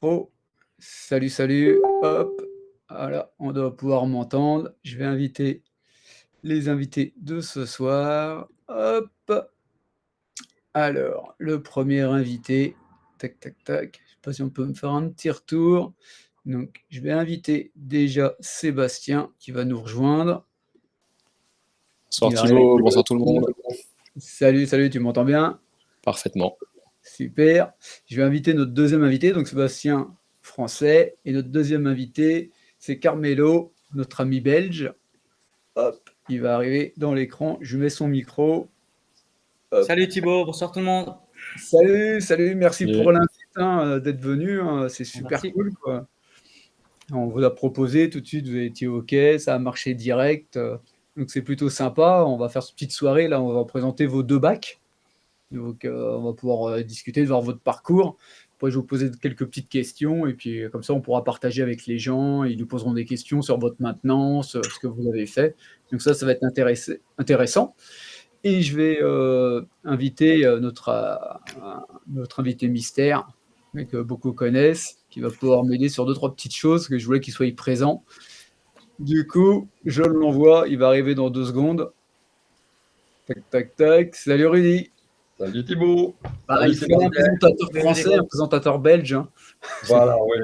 micro. Salut, salut. Hop. Voilà, on doit pouvoir m'entendre. Je vais inviter les invités de ce soir. Hop. Alors, le premier invité. Tac, tac, tac. Je sais pas si on peut me faire un petit retour. Donc, je vais inviter déjà Sébastien qui va nous rejoindre. Bonsoir Il va arriver. Thibaut, bonsoir tout le monde. Salut, salut, tu m'entends bien? Parfaitement. Super. Je vais inviter notre deuxième invité, donc Sébastien, français, et notre deuxième invité, c'est Carmelo, notre ami belge. Hop, il va arriver dans l'écran. Je mets son micro. Hop. Salut Thibaut, bonsoir tout le monde. Salut, salut, merci Salut. pour l'invite, d'être venu. C'est super Merci. cool, quoi. On vous a proposé tout de suite, vous étiez OK, ça a marché direct. Donc c'est plutôt sympa. On va faire cette petite soirée là, on va présenter vos deux bacs. Donc, on va pouvoir discuter, de voir votre parcours. Après, je vais vous poser quelques petites questions et puis comme ça, on pourra partager avec les gens. Ils nous poseront des questions sur votre maintenance, ce que vous avez fait. Donc ça va être intéressant. Et je vais inviter notre invité mystère, que beaucoup connaissent, qui va pouvoir m'aider sur 2-3 petites choses que je voulais qu'il soit présent. Du coup, je l'envoie. Il va arriver dans 2 secondes. Tac, tac, tac. Salut Rudy. Salut Thibaut. Il faut un présentateur français, un présentateur belge. Hein. Voilà, oui.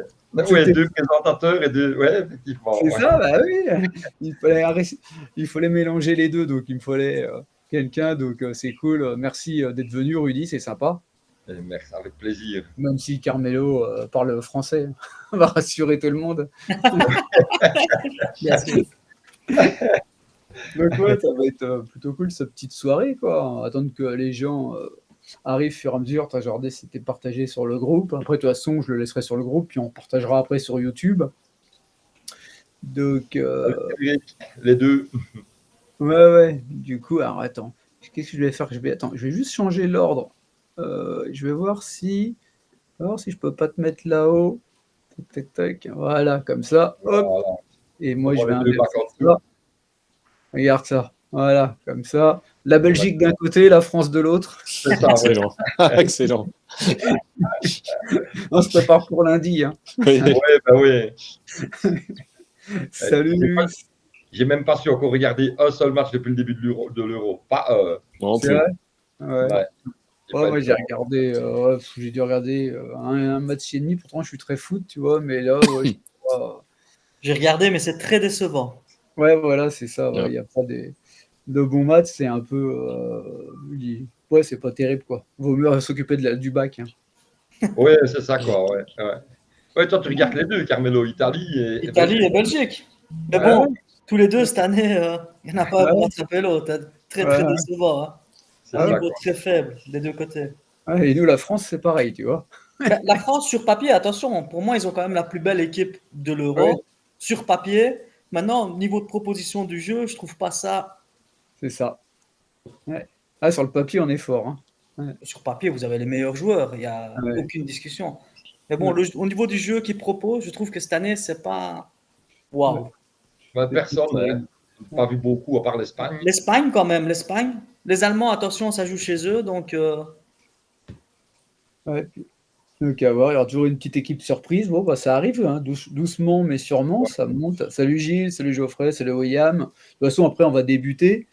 Oui, 2 présentateurs et 2. Oui, effectivement. C'est ça, bah oui. Il fallait mélanger les deux, donc il me fallait quelqu'un. Donc c'est cool. Merci d'être venu, Rudy, c'est sympa. Merci, avec plaisir. Même si Carmelo parle français, on va rassurer tout le monde. Merci. Donc ouais, ça va être plutôt cool cette petite soirée, quoi. On va attendre que les gens arrivent au fur et à mesure. T'as genre c'était partagé sur le groupe. Après, de toute façon, je le laisserai sur le groupe, puis on partagera après sur YouTube. Donc les deux. ouais. Du coup, alors attends. Qu'est-ce que je vais faire? Je vais juste changer l'ordre. Je vais voir si je peux pas te mettre là-haut. Tac, tac, tac. Voilà, comme ça. Hop. Voilà. Et moi, je vais Les deux bacs en dessous. ça. Regarde ça. Voilà, comme ça. La Belgique d'un côté, la France de l'autre. C'est ça, ouais. Excellent. Excellent. On se prépare pour lundi. Hein. Oui. Oui, bah oui. Salut. J'ai même pas su encore regarder un seul match depuis le début de l'Euro. Pas un. Non C'est plus. vrai? Ouais. Ouais. Moi, j'ai regardé. J'ai dû regarder un match et demi. Pourtant, je suis très foot, tu vois. Mais là, J'ai regardé, mais c'est très décevant. ouais, voilà, c'est ça. Il Ouais. n'y a pas de bons matchs. C'est un peu. Ouais, c'est pas terrible, quoi. Vaut mieux s'occuper du bac. Hein. Oui, c'est ça, quoi. Ouais. Ouais, toi, tu regardes les deux, Carmelo, Italie et Italie et Belgique. Mais Ouais. bon, tous les deux cette année, il n'y en a pas un pour rattraper l'autre. Très décevant. Hein. C'est Un ça, niveau quoi. très faible des deux côtés. Ouais, et nous, la France, c'est pareil, tu vois. La France, sur papier, attention, pour moi, ils ont quand même la plus belle équipe de l'Euro. Ouais. Sur papier. Maintenant, niveau de proposition du jeu, je trouve pas ça. C'est ça. Ouais. Ah, sur le papier, on est fort. Hein. Ouais. Sur papier, vous avez les meilleurs joueurs, il n'y a aucune discussion. Mais bon, au niveau du jeu qu'ils proposent, je trouve que cette année, c'est pas. Waouh! Personne n'a pas vu beaucoup à part l'Espagne. L'Espagne, quand même, l'Espagne. Les Allemands, attention, ça joue chez eux, donc. Ouais. Donc, à voir, il y aura toujours une petite équipe surprise. Bon, bah, ça arrive, hein, doucement, mais sûrement, ça monte. Salut Gilles, salut Geoffrey, salut William. De toute façon, après, on va débuter.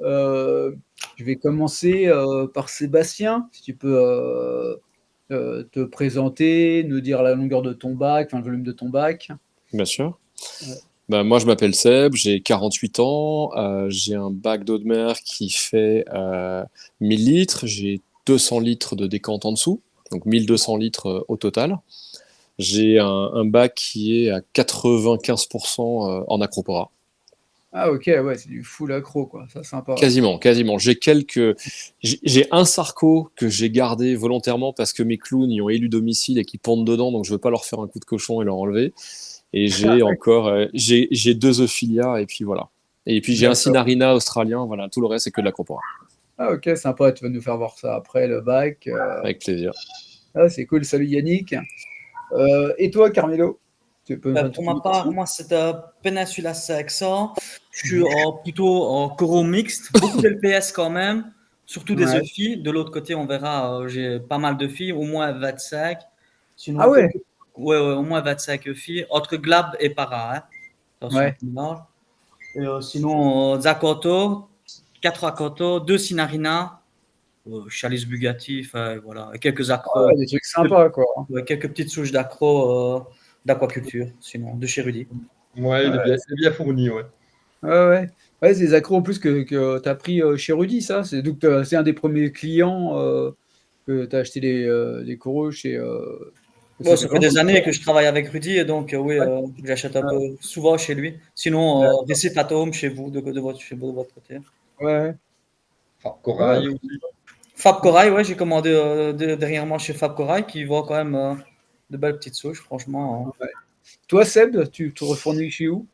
Je vais commencer par Sébastien, si tu peux te présenter, nous dire la longueur de ton bac, enfin le volume de ton bac. Bien sûr. Ouais. Ben, moi, je m'appelle Seb, j'ai 48 ans, j'ai un bac d'eau de mer qui fait 1000 litres, j'ai 200 litres de décante en dessous, donc 1200 litres au total. J'ai un bac qui est à 95% en acropora. Ah ok, ouais, c'est du full accro, quoi. Ça, sympa. Quasiment. J'ai un Sarco que j'ai gardé volontairement parce que mes clowns y ont élu domicile et qui pondent dedans, donc je veux pas leur faire un coup de cochon et leur enlever. Et j'ai encore, j'ai 2 Ophilia et puis voilà. Et puis j'ai un Sinarina australien, voilà. Tout le reste c'est que de l'acropora. Ah ok, sympa. Tu vas nous faire voir ça après le bac. Avec plaisir. Ah, c'est cool. Salut Yannick. Et toi, Carmelo? Pour ma part, moi, c'est Peninsula Saxon. Je suis plutôt en choro mixte. Beaucoup d'LPS quand même, surtout des filles. De l'autre côté, on verra, j'ai pas mal de filles, au moins 25. Sinon, ouais, au moins 25 filles, entre Glab et Para. Hein. Attention, Ouais. mélange. Et, sinon, Zakoto, 4 Akoto, 2 Sinarina, Chalice Bugatti, voilà, et quelques accros, Ouais, des trucs sympas, quoi. ouais, quelques petites souches d'accros d'aquaculture, sinon, de chez Rudy. Ouais, il est bien fourni, ouais. Ouais, ouais. Ouais, c'est des accros en plus que tu as pris chez Rudy, ça. C'est un des premiers clients que tu as acheté des coraux chez. Ouais, Ça fait ça fait longtemps. des années que je travaille avec Rudy et donc, oui, Ouais. j'achète un Ouais. peu souvent chez lui. Sinon, Récif Atome chez vous, chez vous, de votre côté. Ouais. Enfin, Ouais. corail aussi. Fab Corail, ouais, j'ai commandé dernièrement chez Fab Corail qui vend quand même de belles petites souches, franchement. Hein. Ouais. Toi, Seb, tu te refournis chez où?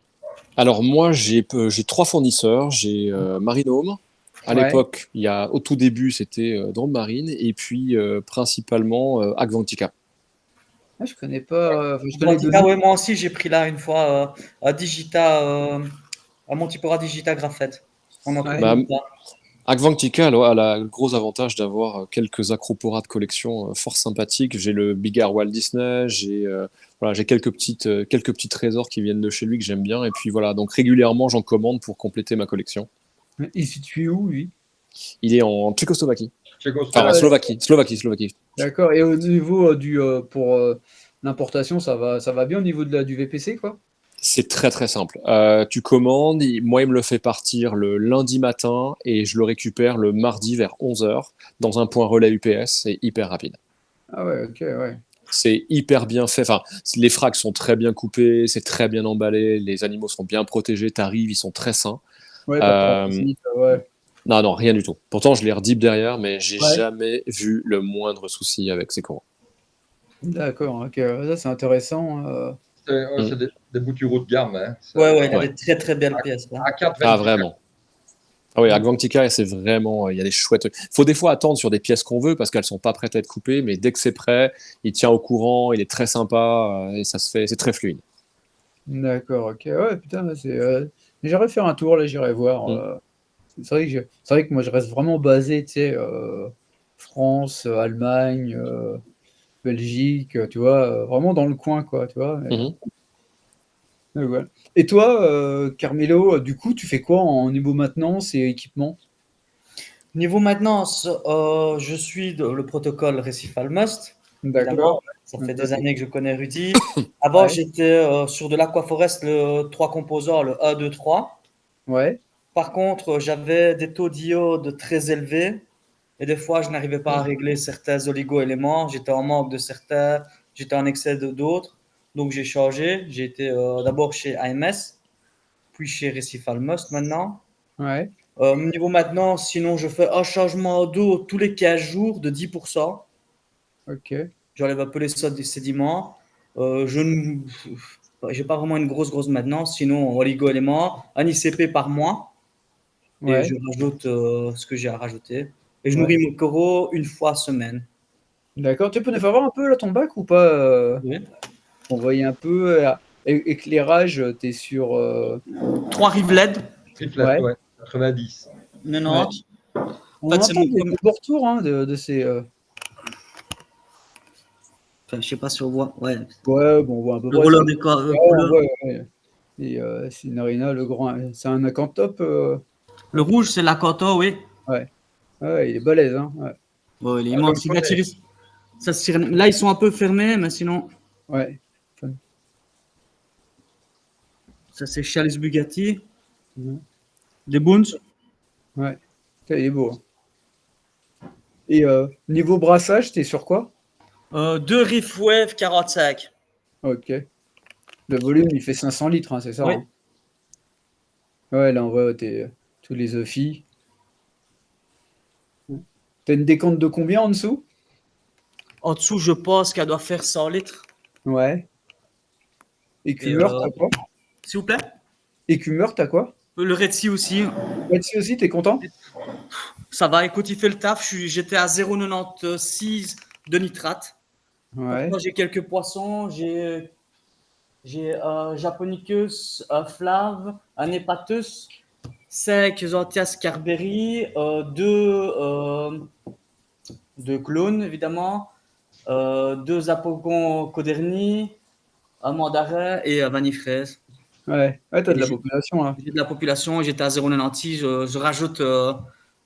Alors moi, j'ai 3 fournisseurs. J'ai Marinome. À Ouais. l'époque, au tout début, c'était Drôme Marine, et puis principalement Agvantica. Ah, je connais pas. Enfin, je connais deux Atlantica, noms. ouais, moi aussi, j'ai pris là une fois à Digita, à Montipora Digita Graphette. On en trouve Ouais. Bah, une là. Agvantica a le gros avantage d'avoir quelques acroporas de collection fort sympathiques. J'ai le Bigard Walt Disney, j'ai quelques petits trésors qui viennent de chez lui que j'aime bien. Et puis voilà, donc régulièrement j'en commande pour compléter ma collection. Il est situé où, lui? Il est en Tchécoslovaquie. Enfin, Ah, en ouais, Slovaquie. d'accord. Et au niveau pour l'importation, ça va bien au niveau du VPC, quoi? C'est très très simple. Tu commandes, moi il me le fait partir le lundi matin et je le récupère le mardi vers 11 h dans un point relais UPS. C'est hyper rapide. Ah ouais, ok, ouais. C'est hyper bien fait. Enfin, les fracs sont très bien coupés, c'est très bien emballé, les animaux sont bien protégés, t'arrives, ils sont très sains. Ouais, pas de Euh, parasite, ouais. non, non, rien du tout. Pourtant, je les redip derrière, mais j'ai Ouais. jamais vu le moindre souci avec ces coraux. D'accord, ok. Ça, c'est intéressant. Mm. C'est des boutures haut de gamme. Hein. Ouais, ouais, il y a Ouais. des très très belles pièces là. À 4 Ah, 24. vraiment. Ah oui, Agvantica, c'est vraiment, il y a des chouettes. Il faut des fois attendre sur des pièces qu'on veut parce qu'elles sont pas prêtes à être coupées, mais dès que c'est prêt, il tient au courant, il est très sympa et ça se fait, c'est très fluide. D'accord, ok. Ouais, putain, là, j'irai faire un tour, là, j'irai voir. Mm. C'est vrai que moi, je reste vraiment basé, tu sais, France, Allemagne, Belgique, tu vois, vraiment dans le coin, quoi, tu vois. Mhm. Ouais. Et toi, Carmelo, du coup, tu fais quoi en niveau maintenance et équipement? Niveau maintenance, je suis le protocole Récif Must, D'accord. évidemment. Ça Donc fait ça, des c'est années que je connais Rudy. Avant, ouais, j'étais sur de l'Aquaforest, le 3 composants, le 1, 2, 3. ouais, Par contre, j'avais des taux d'iode très élevés et des fois, je n'arrivais pas à régler certains oligo-éléments. J'étais en manque de certains, j'étais en excès de d'autres. Donc, j'ai changé. J'ai été d'abord chez AMS, puis chez Récif Must maintenant. ouais. Niveau maintenant, sinon, je fais un changement d'eau tous les 15 jours de 10%. Ok. J'enlève un peu les sédiments. Je n'ai pas vraiment une grosse maintenance. Sinon, oligo-éléments, un ICP par mois. Et je Ouais, rajoute ce que j'ai à rajouter. Et je ouais. nourris mon coraux une fois semaine. D'accord. Tu peux nous faire voir un peu là ton bac ou pas? Oui. On voyait un peu éclairage, t'es sur 3 rives LED, Triplette, ouais, ouais. 90. ouais. 90. En On en fait, c'est entend mon des premier. bons retours hein, de ces Enfin, je sais pas si on voit. Ouais. ouais, bon, on voit à peu Le près, c'est roller un des ouais, on couleurs. voit, ouais. Et Sinarina, le grand, c'est un acanthope, Le rouge, c'est l'Akoto, oui. ouais. Ouais, il est balèze, hein, ouais. Bon, il est Ah, je immense. le Il va connais. tirer. Ça se tire. Là, ils sont un peu fermés, mais sinon, Ouais. ça c'est Chalice Bugatti. Mhm. Des Boons. Ouais. Putain, il est beau, hein. Et niveau brassage, t'es sur quoi? 2 Riff Wave 45. Ok. Le volume, il fait 500 litres, hein, c'est ça, Oui. hein? Ouais, là, on voit tous les Ophi. T'as une décompte de combien en dessous? En dessous, je pense qu'elle doit faire 100 litres. Ouais. Et Écumeur, t'as quoi? s'il vous plaît. Écumeur, t'as quoi? Le Red Sea aussi. Là-dessus aussi, t'es content? Ça va, écoute, il fait le taf. J'étais à 0,96 de nitrate. Ouais. Maintenant, j'ai quelques poissons. J'ai un Japonicus, un Flave, un Hepatus, 5 Xanthias Carberry, deux clones, évidemment, 2 Apogon Coderni, mandarin et vanille fraise. Ouais, ouais, t'as de Et la population là. j'ai de la population, j'étais à 0,90. Je rajoute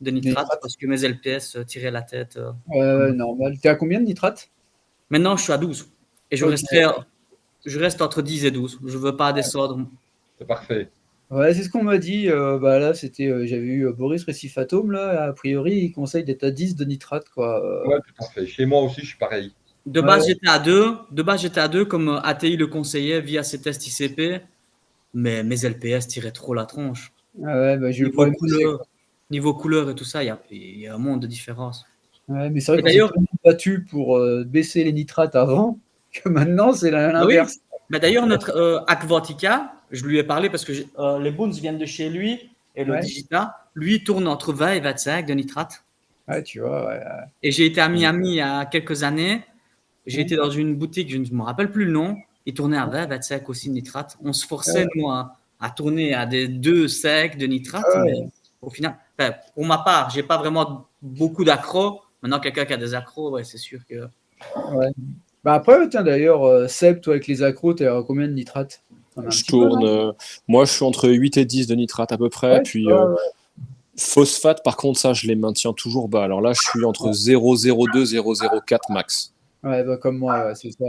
des nitrates parce que mes LPS tiraient la tête. Normal. T'es à combien de nitrates? Maintenant, je suis à 12. Et Ok. je reste entre 10 et 12. Je ne veux pas descendre. C'est parfait. Ouais, c'est ce qu'on m'a dit. Bah là, j'avais eu Boris Récifatome là. A priori, il conseille d'être à 10 de nitrate, quoi. Ouais, tout à fait. Chez moi aussi, je suis pareil. De base, j'étais à 2. De base, j'étais à 2 comme ATI le conseillait via ses tests ICP. Mais mes LPS tiraient trop la tronche. Ouais, bah, j'ai eu le Niveau problème. niveau couleur et tout ça, il y a un monde de différence. Ouais, mais c'est vrai Et qu'on s'est d'ailleurs, tellement battu pour baisser les nitrates avant que maintenant, c'est l'inverse. D'ailleurs, notre Akvatica, je lui ai parlé parce que les Boons viennent de chez lui et le Ouais. Digita, lui tourne entre 20 et 25 de nitrate. Ouais, tu vois, ouais. Et j'ai été à Miami il y a quelques années. J'ai Ouais. été dans une boutique, je ne me rappelle plus le nom. Il tournait à 20, 25 aussi de nitrate. On se forçait, nous, à tourner à des 2 secs de nitrate. Ouais. Mais au final, pour ma part, j'ai pas vraiment beaucoup d'accros. Maintenant, quelqu'un qui a des accros, ouais, c'est sûr que. Ouais. Bah après, tiens, d'ailleurs, Seb, toi, avec les accros, t'es à combien de nitrates? T'en as un Je petit peu, non? tourne. Moi, je suis entre 8 et 10 de nitrate à peu près. Ouais, Puis tu vois, ouais. phosphate, par contre, ça, je les maintiens toujours bas. Alors là, je suis entre 0,02 0,04 max. Ouais, bah comme moi, ouais, c'est ça.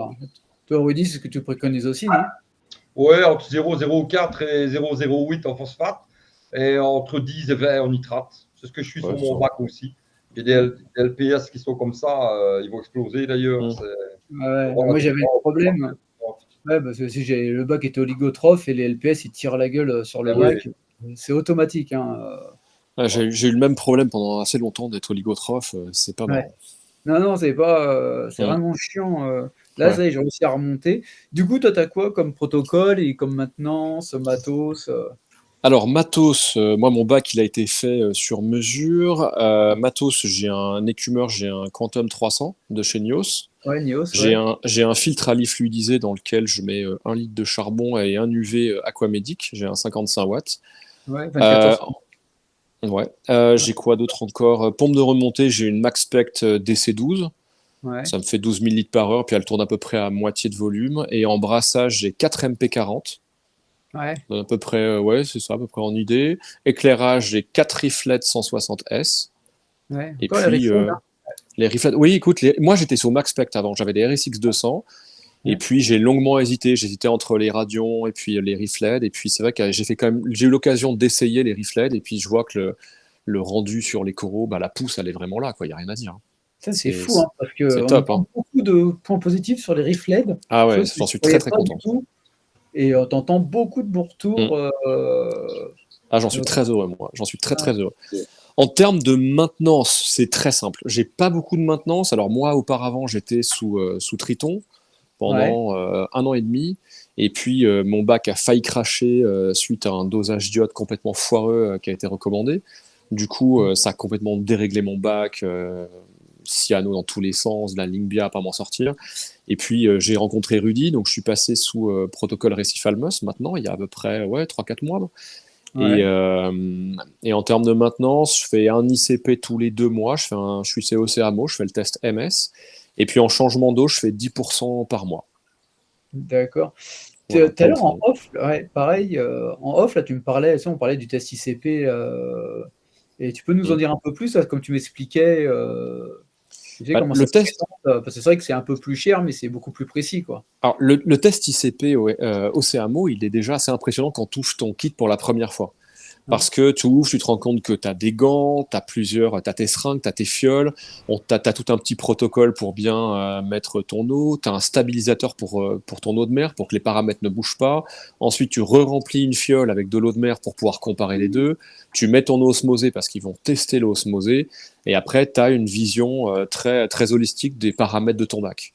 Toi, Rudy, c'est ce que tu préconises aussi, non? Ouais, entre 0,04 et 0,08 en phosphate et entre 10 et 20 en nitrate. C'est ce que je suis Ouais, sur c'est mon ça. bac aussi. J'ai des LPS qui sont comme ça, ils vont exploser d'ailleurs. Mm. Ouais, moi, j'avais le problème. Ouais, parce que si le bac était oligotrophe et les LPS, ils tirent la gueule sur le Ah oui. bac. C'est automatique, hein. Ah, j'ai eu le même problème pendant assez longtemps d'être oligotrophe. C'est pas Ouais. marrant. Non, c'est pas, c'est Mm. vraiment chiant. Là, Ouais. ça y est, j'ai réussi à remonter. Du coup, toi, t'as quoi comme protocole et comme maintenance, matos? Alors, matos, moi, mon bac, il a été fait sur mesure. Matos, j'ai un écumeur, j'ai un Quantum 300 de chez Nios. Ouais, Nios, ouais. J'ai un filtre à lit fluidisé dans lequel je mets 1 litre de charbon et un UV Aquamédic. J'ai un 55 watts. Ouais, 24 heures. Ouais. J'ai quoi d'autre encore? Pompe de remontée, j'ai une Maxspect DC12. Ouais, Ça me fait 12 000 litres par heure, puis elle tourne à peu près à moitié de volume. Et en brassage, j'ai 4 MP40. ouais, À peu près, ouais, c'est ça, à peu près en idée. Éclairage, j'ai 4 riflets 160S. ouais. Et Encore les puis, reflets, là. les riflets. Oui, écoute, moi j'étais sur Maxspect avant, j'avais des RSX 200. Et Ouais. puis j'ai longuement hésité. J'hésitais entre les Radions et puis les Rifled. Et puis c'est vrai que j'ai eu l'occasion d'essayer les Rifled. Et puis je vois que le rendu sur les coraux, bah, la pousse, elle est vraiment là, quoi. Il n'y a rien à dire. Ça, c'est C'est fou, hein, parce c'est qu'on top, hein. entend beaucoup de points positifs sur les reflets, Ah ouais, chose que j'en je suis ne très voyais très pas du content. tout. Et tu entends beaucoup de bons retours. Mm. Ah, j'en suis Donc, très heureux, moi. J'en suis très très heureux. En termes de maintenance, c'est très simple. J'ai pas beaucoup de maintenance. Alors moi, auparavant, j'étais sous Triton ouais, pendant 1 an et demi. Et puis mon bac a failli cracher suite à un dosage d'iode complètement foireux qui a été recommandé. Du coup, ça a complètement déréglé mon bac, cyano dans tous les sens, de la ligne BIA à pas m'en sortir. Et puis j'ai rencontré Rudy, donc je suis passé sous protocole Récif Almos maintenant, il y a à peu près 3-4 mois. Et, ouais. et en termes de maintenance, je fais un ICP tous les 2 mois, je suis COCAMO, je fais le test MS. Et puis en changement d'eau, je fais 10% par mois. D'accord. Tout Voilà, à pas l'heure en autrement. off, ouais, pareil, en off, là, tu me parlais, tu sais, on parlait du test ICP, et tu peux nous en Mm. dire un peu plus, là, comme tu m'expliquais, tu sais Bah, comment le ça se test, présente, parce que c'est vrai que c'est un peu plus cher, mais c'est beaucoup plus précis, quoi. alors, le test ICP au CAMO, il est déjà assez impressionnant quand tu touches ton kit pour la première fois. Ouais. Parce que tu ouvres, tu te rends compte que tu as des gants, tu as tes seringues, tu as tes fioles, tu as tout un petit protocole pour bien mettre ton eau, tu as un stabilisateur pour ton eau de mer, pour que les paramètres ne bougent pas. Ensuite, tu re-remplis une fiole avec de l'eau de mer pour pouvoir comparer les deux. Tu mets ton eau osmosée parce qu'ils vont tester l'eau osmosée. Et après, tu as une vision très, très holistique des paramètres de ton bac.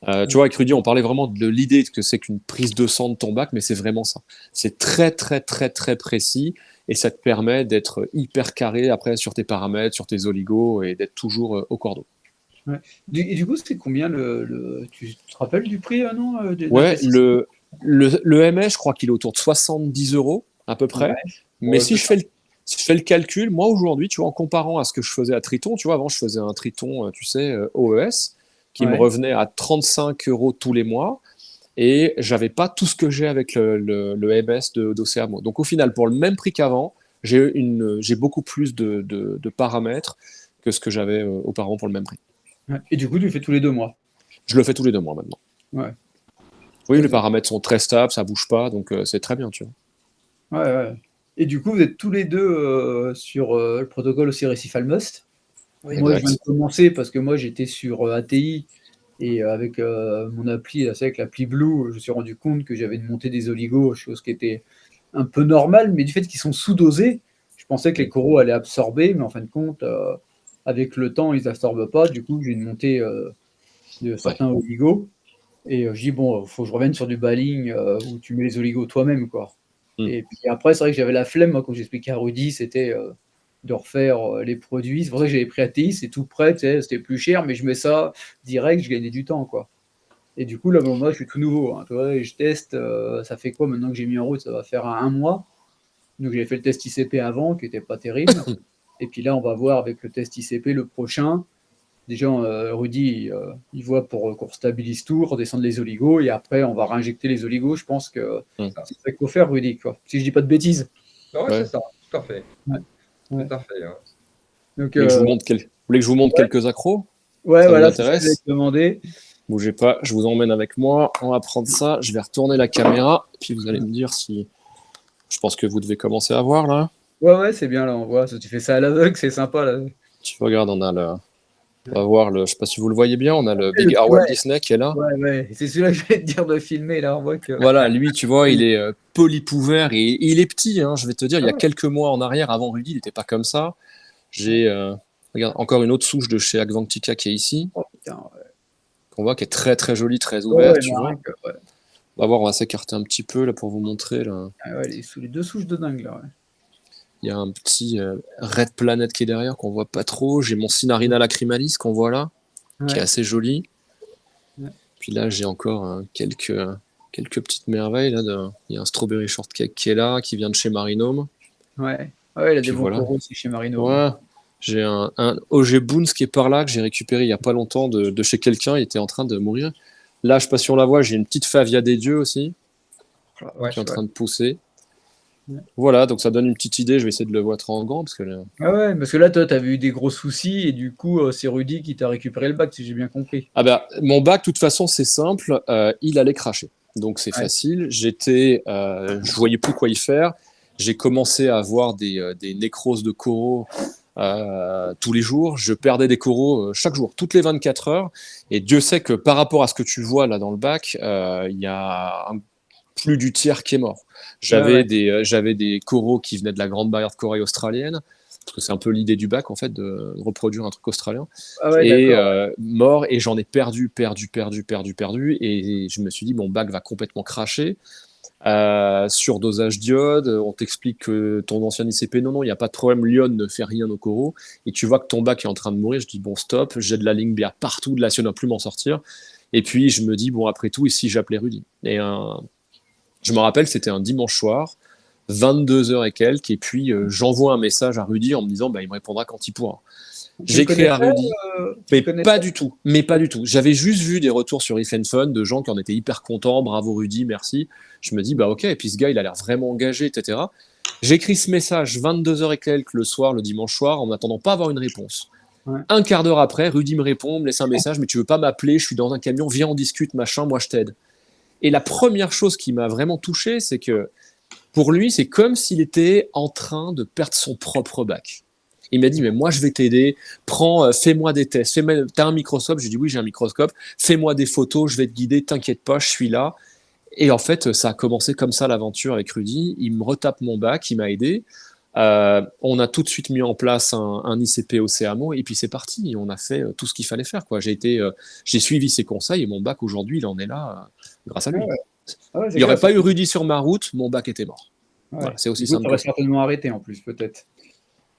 Tu vois, avec Rudy, on parlait vraiment de l'idée que c'est qu'une prise de sang de ton bac, mais c'est vraiment ça. C'est très, très, très, très précis et ça te permet d'être hyper carré après sur tes paramètres, sur tes oligos et d'être toujours au cordeau. Ouais. Et du coup, c'est combien tu te rappelles du prix, non, d'un Ouais, test ICP? le MS, je crois qu'il est autour de 70 euros à peu Ouais, près. Mais Ouais, si c'est je ça. fais si je fais le calcul, moi aujourd'hui, tu vois, en comparant à ce que je faisais à Triton, tu vois, avant je faisais un Triton, tu sais, OES, qui me ouais, revenait à 35 euros tous les mois. et j'avais pas tout ce que j'ai avec le MS d'Océamo. Donc au final, pour le même prix qu'avant, j'ai beaucoup plus de paramètres que ce que j'avais auparavant pour le même prix. Ouais. Et du coup, tu fais tous les 2 mois. Je le fais tous les 2 mois maintenant. Ouais. Oui, Ça, les c'est- paramètres sont très stables, ça bouge pas, donc c'est très bien, tu vois. Ouais, ouais. Et du coup, vous êtes tous les deux sur le protocole aussi Récif Almost. Oui. Moi, je viens de Exact. commencer parce que moi, j'étais sur ATI et avec mon appli, là, c'est avec l'appli Blue, je me suis rendu compte que j'avais monté des oligos, chose qui était un peu normale, mais du fait qu'ils sont sous-dosés, je pensais que les coraux allaient absorber, mais en fin de compte, avec le temps, ils absorbent pas. Du coup, j'ai une montée de Ouais. certains oligos. Et je dis, bon, faut que je revienne sur du baling où tu mets les oligos toi-même, quoi. Mm. Et puis après, c'est vrai que j'avais la flemme, moi, quand j'expliquais à Rudy, c'était de refaire les produits. C'est pour ça que j'avais pris ATI, c'est tout prêt, tu sais, c'était plus cher, mais je mets ça direct, je gagnais du temps, quoi. Et du coup, là, bon, moi, je suis tout nouveau, hein, tu vois, et je teste, ça fait quoi maintenant que j'ai mis en route? Ça va faire un mois. Donc, j'avais fait le test ICP avant, qui n'était pas terrible. Et puis là, on va voir avec le test ICP le prochain. Déjà, Rudy, il voit pour qu'on stabilise tout, redescendre les oligos, et après, on va réinjecter les oligos. Je pense que Mm. c'est ça qu'il faut faire, Rudy, quoi. Si je dis pas de bêtises. Ouais, Ouais. c'est ça, tout à fait. Ouais. Ouais. Tout à fait. Ouais. Donc, Vous voulez que je vous montre, vous voulez que je vous montre ouais, quelques accros? ouais, Ça vous voilà, c'est ça que j'allais intéresse? te demander. Bougez pas, je vous emmène avec moi. On va prendre ça. Je vais retourner la caméra, puis vous allez me dire si. Je pense que vous devez commencer à voir là. Ouais, ouais, c'est bien, là, on voit. Tu fais ça à l'aveugle, c'est sympa, là. Tu regardes, on a le. On va voir le. Je sais pas si vous le voyez bien. On a le Big Ouais, Walt Disney qui est là. ouais, ouais. C'est celui-là que j'allais te dire de filmer, là, on voit que. Voilà, lui, tu vois, il est polypouvert et il est petit. Hein, je vais te dire, il y a Ah, quelques mois en arrière, avant Rudy, il n'était pas comme ça. J'ai. Regarde, encore une autre souche de chez Agvantica qui est ici, oh, putain, qu'on voit qui est très très jolie, très ouais, ouverte, ouais, tu mais rien vois. que, ouais. On va voir, on va s'écarter un petit peu là pour vous montrer là. Ah, ouais, sous les deux souches de dingue, là, ouais. Il y a un petit Red Planet qui est derrière qu'on voit pas trop. J'ai mon Cinarina lacrymalis qu'on voit là, qui est Ouais, assez joli. ouais, Puis là, j'ai encore quelques petites merveilles. Là, il y a un Strawberry Shortcake qui est là, qui vient de chez Marinome. ouais. Ouais, il a des Puis bons voilà. coraux aussi chez Marino. Ouais. J'ai un OG Boons qui est par là, que j'ai récupéré il y a pas longtemps de chez quelqu'un. Il était en train de mourir. Là, je sais pas si on la voit, j'ai une petite Favia des dieux aussi, Ouais, qui est en ouais. train de pousser. Ouais. Voilà, donc ça donne une petite idée. Je vais essayer de le voir en grand parce que Ah ouais, parce que là, toi, t'avais eu des gros soucis et du coup, c'est Rudy qui t'a récupéré le bac, si j'ai bien compris. ah bah, mon bac, de toute façon, c'est simple, il allait cracher. Donc c'est Ouais. facile. Je voyais plus quoi y faire. J'ai commencé à avoir des nécroses de coraux tous les jours. Je perdais des coraux chaque jour, toutes les 24 heures. Et Dieu sait que par rapport à ce que tu vois là dans le bac, il y a plus du tiers qui est mort. Ouais, ouais. J'avais des coraux qui venaient de la Grande Barrière de Corail australienne, parce que c'est un peu l'idée du bac en fait de reproduire un truc australien Ah ouais, et d'accord. mort, et j'en ai perdu, et je me suis dit mon bac va complètement cracher. Surdosage d'iode, on t'explique que ton ancien ICP, non, il n'y a pas de problème, l'iode ne fait rien aux coraux, et tu vois que ton bac est en train de mourir. Je dis bon, stop, j'ai de la ligne BA partout, de la ne plus m'en sortir, et puis je me dis bon, après tout, ici j'appelais Rudy, et je me rappelle, c'était un dimanche soir, 22h et quelques, et puis j'envoie un message à Rudy en me disant bah, il me répondra quand il pourra. Tu le J'écris à connaissais, Rudy, tu le mais connaissais? pas du tout, mais pas du tout. J'avais juste vu des retours sur If and Fun de gens qui en étaient hyper contents, bravo Rudy, merci. Je me dis, bah ok, et puis ce gars, il a l'air vraiment engagé, etc. J'écris ce message 22h et quelques le soir, le dimanche soir, en n'attendant pas avoir une réponse. Ouais. Un quart d'heure après, Rudy me répond, me laisse un message, mais tu veux pas m'appeler, je suis dans un camion, viens on discute, machin, moi je t'aide. Et la première chose qui m'a vraiment touché, c'est que pour lui, c'est comme s'il était en train de perdre son propre bac. Il m'a dit, mais moi, je vais t'aider. Fais-moi des tests. T'as un microscope? J'ai dit, oui, j'ai un microscope. Fais-moi des photos, je vais te guider. T'inquiète pas, je suis là. Et en fait, ça a commencé comme ça, l'aventure avec Rudy. Il me retape mon bac, il m'a aidé. On a tout de suite mis en place un ICP Océamo, et puis c'est parti. On a fait tout ce qu'il fallait faire, quoi. J'ai suivi ses conseils, et mon bac, aujourd'hui, il en est là grâce à Ah lui. ouais. Ah ouais, Il c'est n'y aurait clair. pas eu Rudy sur ma route, mon bac était mort. Voilà, Ouais. c'est aussi Du coup, tu simple que aurais ça. certainement arrêté en plus, peut-être.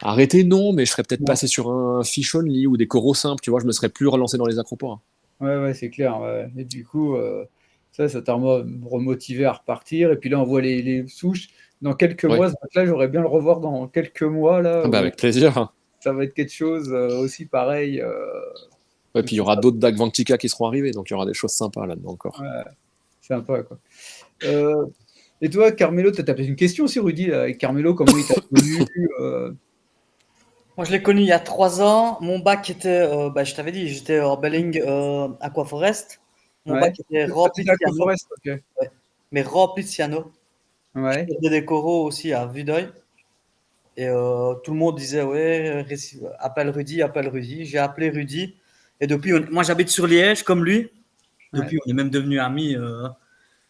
Arrêter, non, mais je serais peut-être Non. passé sur un fish only ou des coraux simples, tu vois, je me serais plus relancé dans les acroporas. Ouais, ouais, c'est clair. Ouais. Et du coup, ça t'a remotivé à repartir. Et puis là, on voit les souches. Dans quelques Ouais, mois, ce bac-là, j'aurais bien le revoir dans quelques mois, là, ah bah où avec plaisir. ça va être quelque chose aussi pareil. Ouais, Donc puis il y c'est aura ça. d'autres Dagvantica qui seront arrivés, donc il y aura des choses sympas là-dedans encore. Ouais. Sympa, quoi. Et toi, Carmelo, t'as peut-être une question aussi, Rudy, là, avec Carmelo, comment il t'a connu Moi, je l'ai connu il y a 3 ans. Mon bac était, je t'avais dit, j'étais en Belling Aquaforest. Mon bac Ouais. était Ah, rempli de t'étais à cyano, Aquaforest, ok. ouais, mais rempli de cyano. Je Ouais. faisais des coraux aussi à vue d'œil. Et tout le monde disait, ouais, appelle Rudy, appelle Rudy. J'ai appelé Rudy. Et depuis, moi, j'habite sur Liège, comme lui. Ouais. Depuis, on est même devenus amis.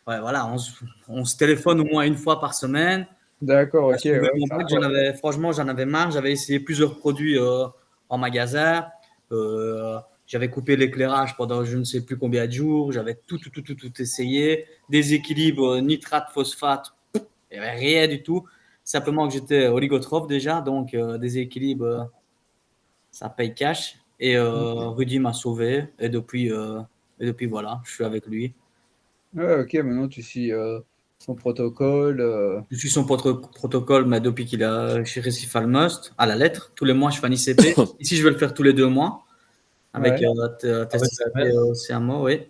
Ouais, voilà, on se téléphone au moins une fois par semaine. D'accord, Il a ok, sauvé ouais, mon bac. sympa. Franchement, j'en avais marre. J'avais essayé plusieurs produits en magasin. Euh, J'avais coupé l'éclairage pendant je ne sais plus combien de jours. J'avais tout essayé. Déséquilibre, nitrate, phosphate, il n'y avait rien du tout. Simplement que j'étais oligotrophe déjà, donc déséquilibre, ça paye cash. Et Rudy m'a sauvé. Et depuis, voilà, je suis avec lui. Ouais, ok, maintenant tu suis son protocole. Je suis son protocole, mais depuis qu'il a chez Recifal Must, à la lettre. Tous les mois, je fais un ICP. Ici, je vais le faire tous les 2 mois avec Ouais. test Avec ICP l'AMS. CMO, oui.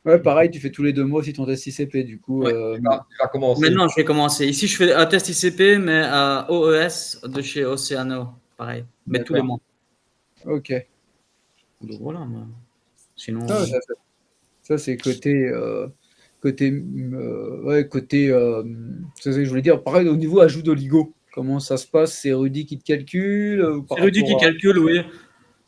Ouais, pareil, tu fais tous les 2 mois aussi ton test ICP, du coup. Ouais. Il va commencer. Maintenant, je vais commencer. Ici, je fais un test ICP, mais à OES de chez Oceano, pareil, mais tous les D'accord. mois. Ok. Donc voilà, mais sinon. Ah, ça, c'est côté, c'est ça que je voulais dire. Pareil, au niveau ajout d'oligo, comment ça se passe? C'est Rudy qui te calcule par C'est Rudy qui rapport à. calcule, oui.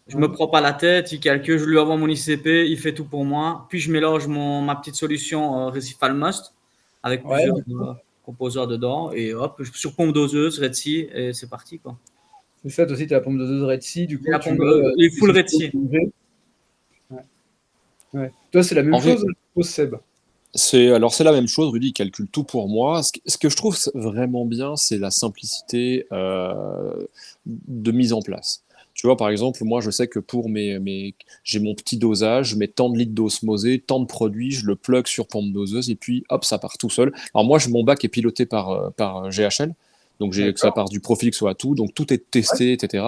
Je me Ouais. prends pas la tête, il calcule, je lui envoie mon ICP, il fait tout pour moi. Puis je mélange ma petite solution Recifal Must avec Ouais, plusieurs composeurs dedans et hop, sur pompe doseuse, Red Sea et c'est parti quoi. c'est ça, toi aussi, tu as la pompe doseuse Red Sea, du J'ai coup, la tu pompe, mets les tes full Red sucrose Sea. plongée. Ouais. Ouais. Toi, c'est la même En vrai, chose, je suppose, Seb. c'est la même chose. Rudy il calcule tout pour moi. Ce que je trouve vraiment bien, c'est la simplicité de mise en place. Tu vois, par exemple, moi, je sais que pour j'ai mon petit dosage, je mets tant de litres d'osmosée, tant de produits, je le plug sur pompe doseuse et puis hop, ça part tout seul. Alors moi, mon bac est piloté par GHL, donc que ça D'accord. part du Profilux ou à tout, donc tout est Ouais. testé, etc.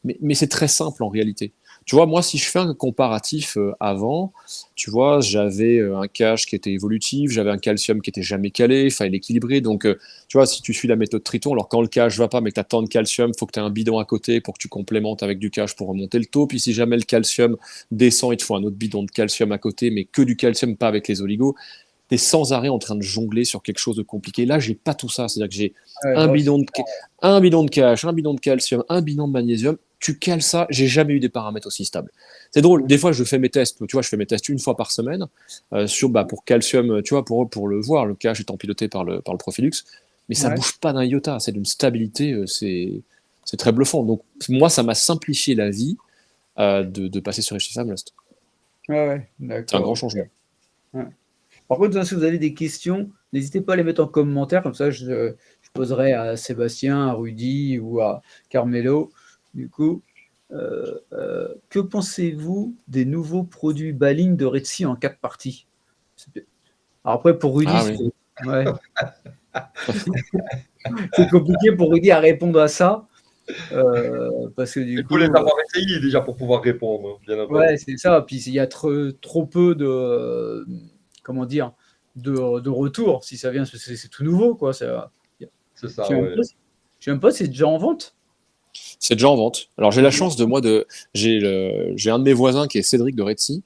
Mais c'est très simple en réalité. Tu vois, moi, si je fais un comparatif avant, tu vois, j'avais un cache qui était évolutif, j'avais un calcium qui était jamais calé, il fallait l'équilibrer. Donc, tu vois, si tu suis la méthode Triton, alors quand le cache va pas, mais que tu as tant de calcium, il faut que tu aies un bidon à côté pour que tu complémentes avec du cache pour remonter le taux. Puis si jamais le calcium descend, il te faut un autre bidon de calcium à côté, mais que du calcium, pas avec les oligos. Tu es sans arrêt en train de jongler sur quelque chose de compliqué. Là, j'ai pas tout ça. C'est-à-dire que j'ai Ouais, un bah, c'est bidon de, un bidon de cache, un bidon de calcium, un bidon de magnésium. Tu cales ça, j'ai jamais eu des paramètres aussi stables. C'est drôle, des fois je fais mes tests, tu vois, je fais mes tests une fois par semaine pour calcium, tu vois, pour le voir, le cache étant piloté par le Profilux, mais ça ouais. bouge pas d'un iota, c'est d'une stabilité, c'est très bluffant. Donc moi, ça m'a simplifié la vie de passer sur HTML Must. Ouais, ouais, C'est un d'accord. grand Ok. changement. Ouais. Par contre, si vous avez des questions, n'hésitez pas à les mettre en commentaire, comme ça je poserai à Sébastien, à Rudy ou à Carmelo. Du coup, que pensez-vous des nouveaux produits Baling de Red Sea en 4 parties? Alors après, pour Rudy, Ah oui. ouais, c'est compliqué pour Rudy à répondre à ça, parce que du Il faut les coup, avoir essayés déjà pour pouvoir répondre, bien entendu. ouais, c'est ça. Puis il y a trop peu de, comment dire, de retours. Si ça vient, c'est tout nouveau, quoi. C'est Je ça, sais même ouais. pas, je sais même pas si c'est déjà en vente. C'est déjà en vente. Alors j'ai la chance j'ai un de mes voisins qui est Cédric de Retsi.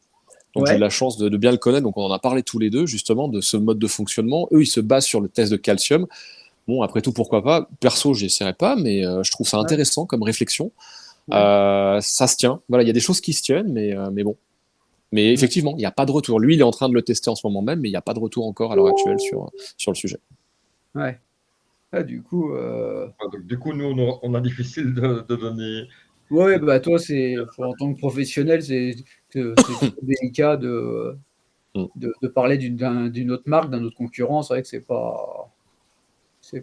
Donc j'ai Ouais, la chance de bien le connaître, donc on en a parlé tous les deux justement de ce mode de fonctionnement. Eux, ils se basent sur le test de calcium. Bon, après tout, pourquoi pas. Perso, j'essaierai pas, mais je trouve ça ouais, intéressant comme réflexion. ouais, Ça se tient. Voilà, il y a des choses qui se tiennent, mais bon. Mais ouais, effectivement, il n'y a pas de retour. Lui, il est en train de le tester en ce moment même, mais il n'y a pas de retour encore à l'heure actuelle sur le sujet. ouais. Ah, du coup, Ouais, donc, du coup, nous, on a difficile de donner. ouais, de- bah toi, en tant que professionnel, c'est trop délicat Mm. de parler d'une autre marque, d'un autre concurrent. C'est vrai que c'est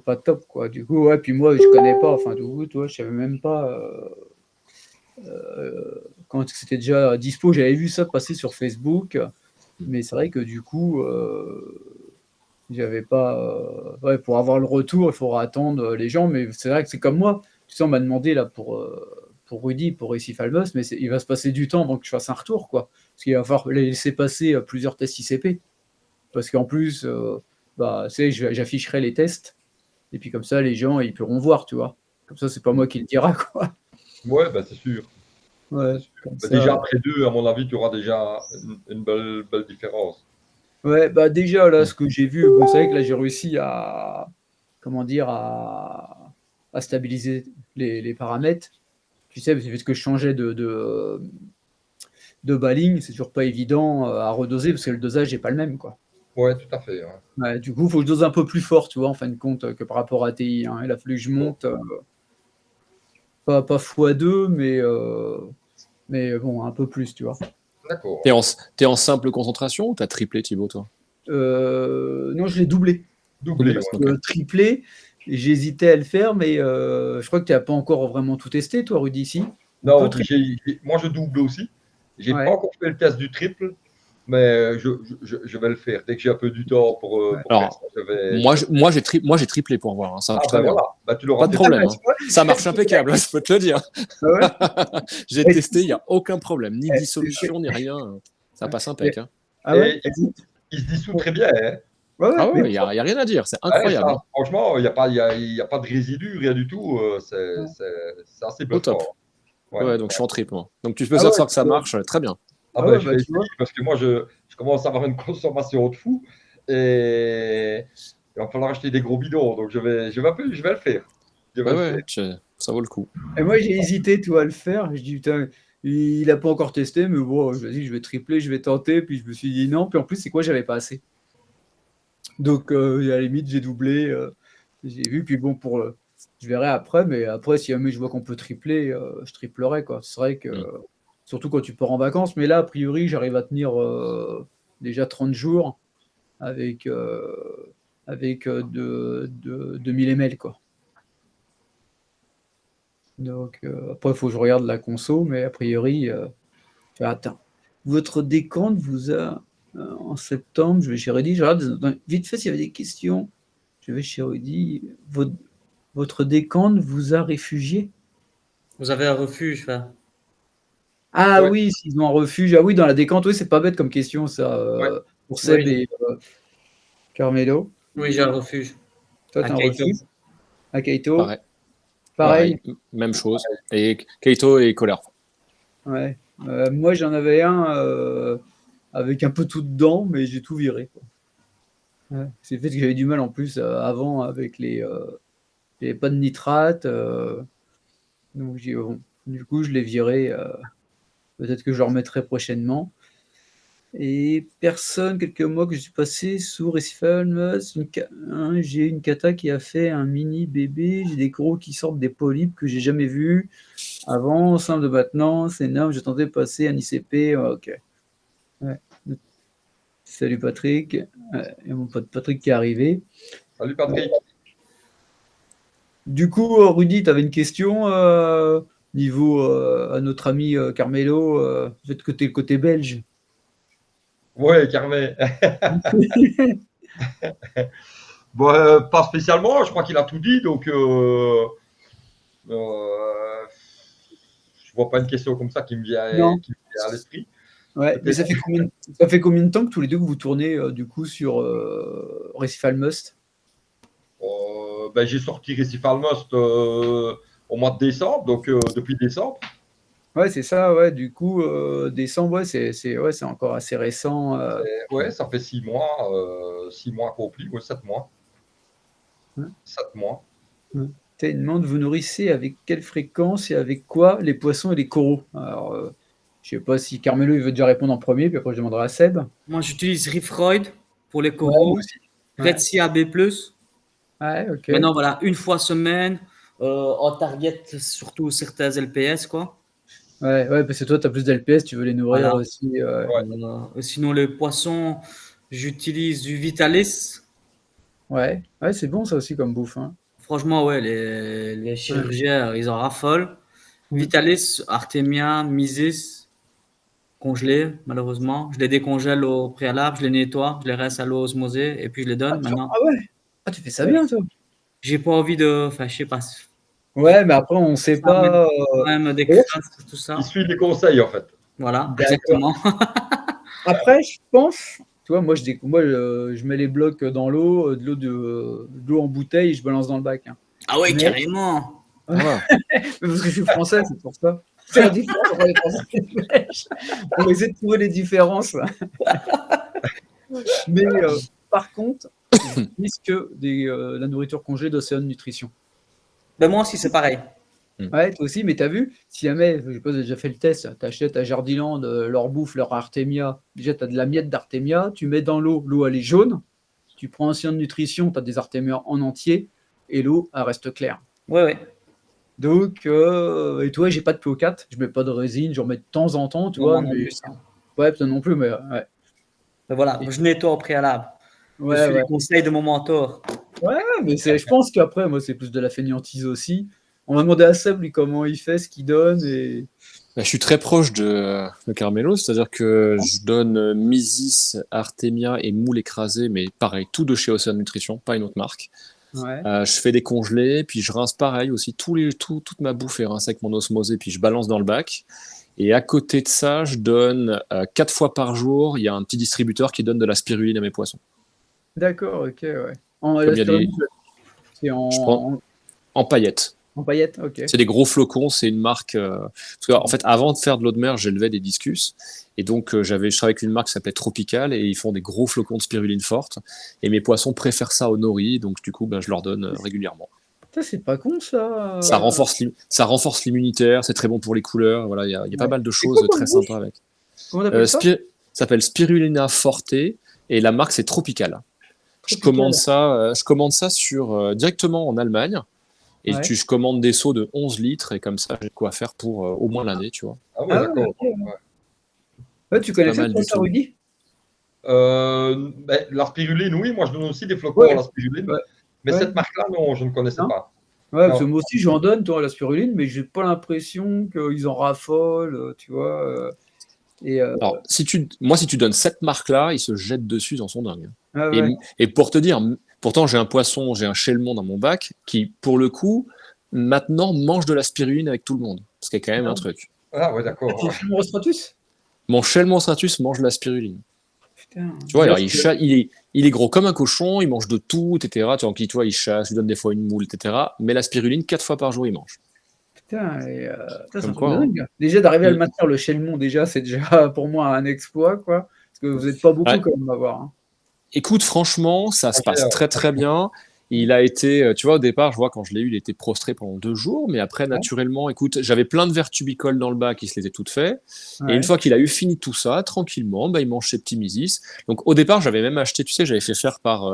pas top, quoi. Du coup, ouais, puis moi, je connais pas, enfin, du coup, toi, je savais même pas quand c'était déjà dispo. J'avais vu ça passer sur Facebook, mais c'est vrai que du coup, j'avais pas. Ouais, pour avoir le retour, il faudra attendre les gens, mais c'est vrai que c'est comme moi. Tu sais, on m'a demandé là pour Rudy, pour Récif Falmos, mais il va se passer du temps avant que je fasse un retour, quoi. Parce qu'il va falloir laisser passer plusieurs tests ICP. parce qu'en plus, j'afficherai les tests, et puis comme ça, les gens, ils pourront voir, tu vois. Comme ça, c'est pas moi qui le dira, quoi. Ouais, bah, c'est sûr. Ouais, C'est sûr. comme Bah, ça. déjà, après 2, à mon avis, tu auras déjà une belle différence. Ouais, bah déjà, là, Mm. ce que j'ai vu, bon, c'est vrai que là, j'ai réussi à, comment dire, à stabiliser les paramètres. Tu sais, parce que je changeais de balling, c'est toujours pas évident à redoser, parce que le dosage n'est pas le même, quoi. Ouais, tout à fait. Ouais. Ouais, du coup, il faut que je dose un peu plus fort, tu vois, en fin de compte, que par rapport à TI, hein. Il a fallu que je monte, pas x2, mais bon, un peu plus, tu vois. D'accord. T'es en simple concentration ou t'as triplé, Thibaut, toi? Non, je l'ai doublé. Doublé, Doublé, ouais. ok. Triplé, j'hésitais à le faire, mais je crois que tu n'as pas encore vraiment tout testé, toi, Rudy, ici. On peut Non, tripler. moi, je double aussi. J'ai pas Ouais, encore fait le test du triple, mais je vais le faire. Dès que j'ai un peu du temps ouais. pour faire Alors, ça, je vais le faire. moi, j'ai triplé pour voir, hein, ça Ah, marche ben très bien. voilà. Bah, tu l'auras Pas de testé. Ah, problème, bah, hein. tu vois. Ça marche impeccable, je peux te le dire. Ah ouais. J'ai Et- testé, il n'y a aucun problème, ni et- dissolution, ni rien. Ça passe et- impec, hein. Ah ouais, Et vas-y. il se dissout très bien, hein. Ouais, ouais, Ah mais ouais, y a rien à dire, c'est Ouais, incroyable, ça, hein. franchement, il y a pas de résidus, rien du tout. C'est assez Au top. bluffant. Ouais, Ouais, donc je ouais. suis en triple, moi. Donc tu peux ah ouais, savoir que ça marche très bien. Ah ah ben, ouais, je bah vais tu vois. essayer parce que moi, je commence à avoir une consommation de fou et il va falloir acheter des gros bidons. Donc, je vais le faire. Je vais Ouais, le faire. ouais, ça vaut le coup. Et moi, j'ai hésité, tu vois, à le faire. Je dis, putain, il n'a pas encore testé, mais bon, vas-y, je vais tripler, je vais tenter. Puis je me suis dit non. Puis en plus, c'est quoi, j'avais pas assez. Donc, à la limite, j'ai doublé. J'ai vu. Puis bon, je verrai après. Mais après, si jamais je vois qu'on peut tripler, je triplerai, quoi. C'est vrai que, Mm. surtout quand tu pars en vacances. Mais là, a priori, j'arrive à tenir déjà 30 jours avec 2000 ml, quoi. Donc, après, il faut que je regarde la conso. Mais a priori, attends. Votre décompte vous a, en septembre, je vais chez Rudy, je regarde vite fait s'il y avait des questions. Je vais chez Rudy. Votre décompte vous a réfugié? Vous avez un refuge, enfin. Ah Ouais, oui, s'ils ont un refuge. Ah oui, dans la décompte, oui, c'est pas bête comme question, ça, ouais. pour Seb Oui, et Carmelo. oui, j'ai un refuge. Toi, À tu as un Kaito. refuge. À Kaito, Pareil, pareil. pareil, même chose. Et Keito et Colère. Ouais. Moi, j'en avais un avec un peu tout dedans, mais j'ai tout viré, quoi. Ouais. C'est le fait que j'avais du mal en plus avant avec il n'y avait pas de nitrate. Donc, bon, du coup, je l'ai viré. Peut-être que je le remettrai prochainement. Et quelques mois que je suis passé sous Récifalmos, j'ai une cata qui a fait un mini bébé. J'ai des gros qui sortent des polypes que j'ai jamais vus avant. Simple de maintenance, énorme. J'ai tenté de passer un ICP. Ok. Ouais. Salut Patrick. Il y a mon pote Patrick qui est arrivé. Salut Patrick. Du coup, Rudy, tu avais une question niveau à notre ami Carmelo, peut-être que tu es le côté belge. Ouais, Carmet. Bon, pas spécialement, je crois qu'il a tout dit, donc je vois pas une question comme ça Non. qui me vient à l'esprit. Ouais, mais Peut-être. ça fait combien de temps que tous les deux que vous tournez du coup sur Recifal Must? Ben, j'ai sorti Récif Almost au mois de décembre, donc depuis décembre. Ouais, c'est ça, ouais. Du coup, décembre, ouais, c'est encore assez récent. Ouais, ça fait 6 mois accomplis, ouais, 7 mois. Ouais. 7 mois. Ouais. T'as une demande, vous nourrissez avec quelle fréquence et avec quoi les poissons et les coraux? Alors, je sais pas si Carmelo il veut déjà répondre en premier, puis après je demanderai à Seb. Moi, j'utilise Rifroid pour les Ouais, moi coraux. aussi. Red Ouais, Sea AB+. ouais, ok. Maintenant, voilà, une fois semaine, on target surtout certains LPS, quoi. Ouais, parce que toi, tu as plus d'LPS, tu veux les nourrir Voilà. aussi. Ouais. Sinon, les poissons, j'utilise du Vitalis. Ouais, c'est bon ça aussi comme bouffe, hein. Franchement, ouais, les chirurgiens, ils en raffolent. Ouais. Vitalis, Artemia, Misis, congelés, malheureusement. Je les décongèle au préalable, je les nettoie, je les rince à l'eau osmosée et puis je les donne maintenant. Ah ouais? Ah, tu fais ça Ouais. bien, toi? J'ai pas envie de. Enfin, je sais pas. Ouais, mais après, on sait Ça amène pas. quand même des D'ailleurs, crasses, tout Il ça. suit les conseils, en fait. Voilà, d'accord. exactement. Après, je pense Tu vois, je mets les blocs dans l'eau, de l'eau en bouteille, et je balance dans le bac. Hein. Ah ouais, Mais- carrément. Voilà. Mais parce que je suis français, c'est pour ça. C'est la différence entre les Français et les Belges. On va essayer de trouver les différences. Mais par contre, je dis que la nourriture congelée d'Océan Nutrition. Ben moi aussi, c'est pareil. Ouais, toi aussi, mais t'as vu, si jamais, je sais pas, j'ai déjà fait le test, t'achètes à Jardiland leur bouffe, leur Artemia, déjà t'as de la miette d'Artemia, tu mets dans l'eau elle est jaune, tu prends Océan Nutrition, t'as des Artemia en entier, et l'eau, elle reste claire. Ouais, ouais. Donc, et toi, j'ai pas de PO4, je mets pas de résine, j'en mets de temps en temps, tu Non, vois, moi non mais plus, ça. ouais, toi non plus, mais ouais. Ben voilà, je nettoie au préalable. Je Ouais, suis ouais. les conseils de mon mentor. Ouais, mais je pense qu'après, moi, c'est plus de la fainéantise aussi. On va demander à Seb, lui, comment il fait, ce qu'il donne, et Bah, je suis très proche de Carmelo, c'est-à-dire que je donne Misis, Artemia et moule écrasé, mais pareil, tout de chez Océan Nutrition, pas une autre marque. ouais. Je fais des congelés, puis je rince pareil aussi, toute ma bouffe est rincée avec mon osmosé, puis je balance dans le bac. Et à côté de ça, je donne 4 fois par jour, il y a un petit distributeur qui donne de la spiruline à mes poissons. D'accord, ok, ouais. Comme il y a des... C'est Je prends en paillettes. en paillettes, ok. C'est des gros flocons, c'est une marque. Parce que, en fait, avant de faire de l'eau de mer, j'élevais des discus. Et donc, je travaillais avec une marque qui s'appelait Tropical et ils font des gros flocons de spiruline forte. Et mes poissons préfèrent ça au nori. Donc, du coup, ben, je leur donne régulièrement. Ça, c'est pas con, ça. Ça renforce l'immunitaire, c'est très bon pour les couleurs. Voilà, il y a pas mal de choses quoi comme très bouffe sympas avec. Comment t'appelles ça? Ça s'appelle Spirulina Forte et la marque, c'est Tropical. Je commande ça directement en Allemagne. Et Ouais. je commande des seaux de 11 litres et comme ça, j'ai quoi faire pour au moins l'année, tu vois. Ah ouais, Ah ouais, d'accord. ok, ouais. Ouais. Ouais, tu C'est pas connaissais mal toi, du ça, tout. Rudy? La spiruline, oui, moi je donne aussi des flocons Ouais. à la spiruline. Ouais. Mais Ouais. cette marque-là, non, je ne connaissais Non. pas. Ouais, parce que Non. moi aussi, j'en donne, toi, à la spiruline, mais j'ai pas l'impression qu'ils en raffolent, tu vois. Et Alors, si tu donnes cette marque-là, ils se jettent dessus, ils en sont dingues. ah ouais. Et pour te dire, pourtant j'ai un poisson, j'ai un chelmon dans mon bac qui, pour le coup, maintenant mange de la spiruline avec tout le monde. Ce qui est quand même un truc. Ah ouais, d'accord. Ton film Stratus? Mon chelmon stratus mange de la spiruline. Putain. Tu vois, Là, alors, il est gros comme un cochon, il mange de tout, etc. Tu vois, il chasse, je lui donne des fois une moule, etc. Mais la spiruline, 4 fois par jour, il mange. Putain, c'est un Comme truc quoi, de hein. dingue. Déjà, d'arriver à le Mm. maintenir, le Chelmon, déjà, c'est déjà pour moi un exploit, quoi. Parce que vous n'êtes pas beaucoup Ouais. quand même à voir. Hein. Écoute, franchement, ça se Ok, passe très très bien. Il a été, tu vois, au départ, je vois quand je l'ai eu, il était prostré pendant 2 jours, mais après, naturellement, écoute, j'avais plein de vertubicoles dans le bac, il se les était toutes fait. Et une Ouais. fois qu'il a eu fini tout ça, tranquillement, bah, il mange ses petits misis. Donc au départ, j'avais même acheté, tu sais, j'avais fait faire par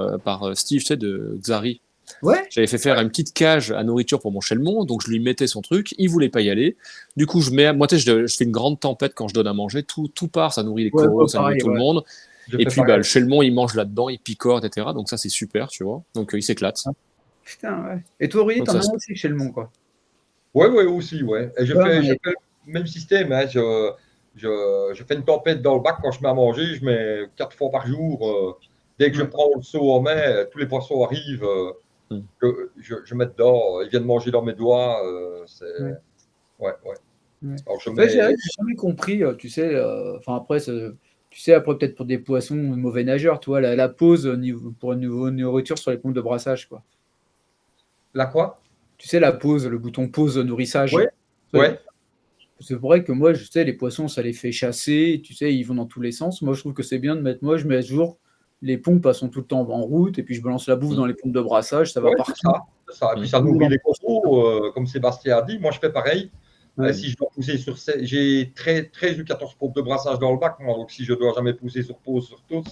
Steve, tu sais, de Xari. Ouais. J'avais fait faire une petite cage à nourriture pour mon chelmon, donc je lui mettais son truc, il voulait pas y aller. Du coup, moi, tu sais, je fais une grande tempête quand je donne à manger, tout part, ça nourrit les Ouais, coraux, pas ça nourrit pareil, tout le ouais. monde. Je Et fais puis, bah, pareil. le chelmon, il mange là-dedans, il picore, etc. Donc ça, c'est super, tu vois. Donc il s'éclate. Putain, ouais. Et toi, Rudy, Donc t'en ça, as un aussi, Chelmon, quoi. Ouais, ouais, aussi, ouais. Et Ouais, je ouais. fais le même système. Hein. Je fais une tempête dans le bac quand je mets à manger. Je mets 4 fois par jour. Dès que je Ouais. prends le seau en main, tous les poissons arrivent. Hmm. Je mets dedans. Ils viennent manger dans mes doigts. Ouais. Ouais, ouais. Ouais. Alors je Ouais, j'ai mets. jamais compris, tu sais, enfin après, tu sais, après peut-être pour des poissons mauvais nageurs, tu vois, la pause pour une nourriture sur les pompes de brassage, quoi. La quoi? Tu sais, la pause, le bouton pause nourrissage. Ouais, ouais. C'est vrai que moi, je sais, les poissons, ça les fait chasser, tu sais, ils vont dans tous les sens. Moi, je trouve que c'est bien de mettre, moi, je mets à jour, les pompes, elles sont tout le temps en route, et puis je balance la bouffe Hmm. dans les pompes de brassage, ça va Ouais, c'est partout. ça. C'est ça. Et puis ça Mmh. nourrit les coraux, comme Sébastien a dit. Moi, je fais pareil. Ouais. Si je dois pousser sur j'ai 13 ou 14 pompes de brassage dans le bac, moi, donc si je dois jamais pousser sur pause sur tous.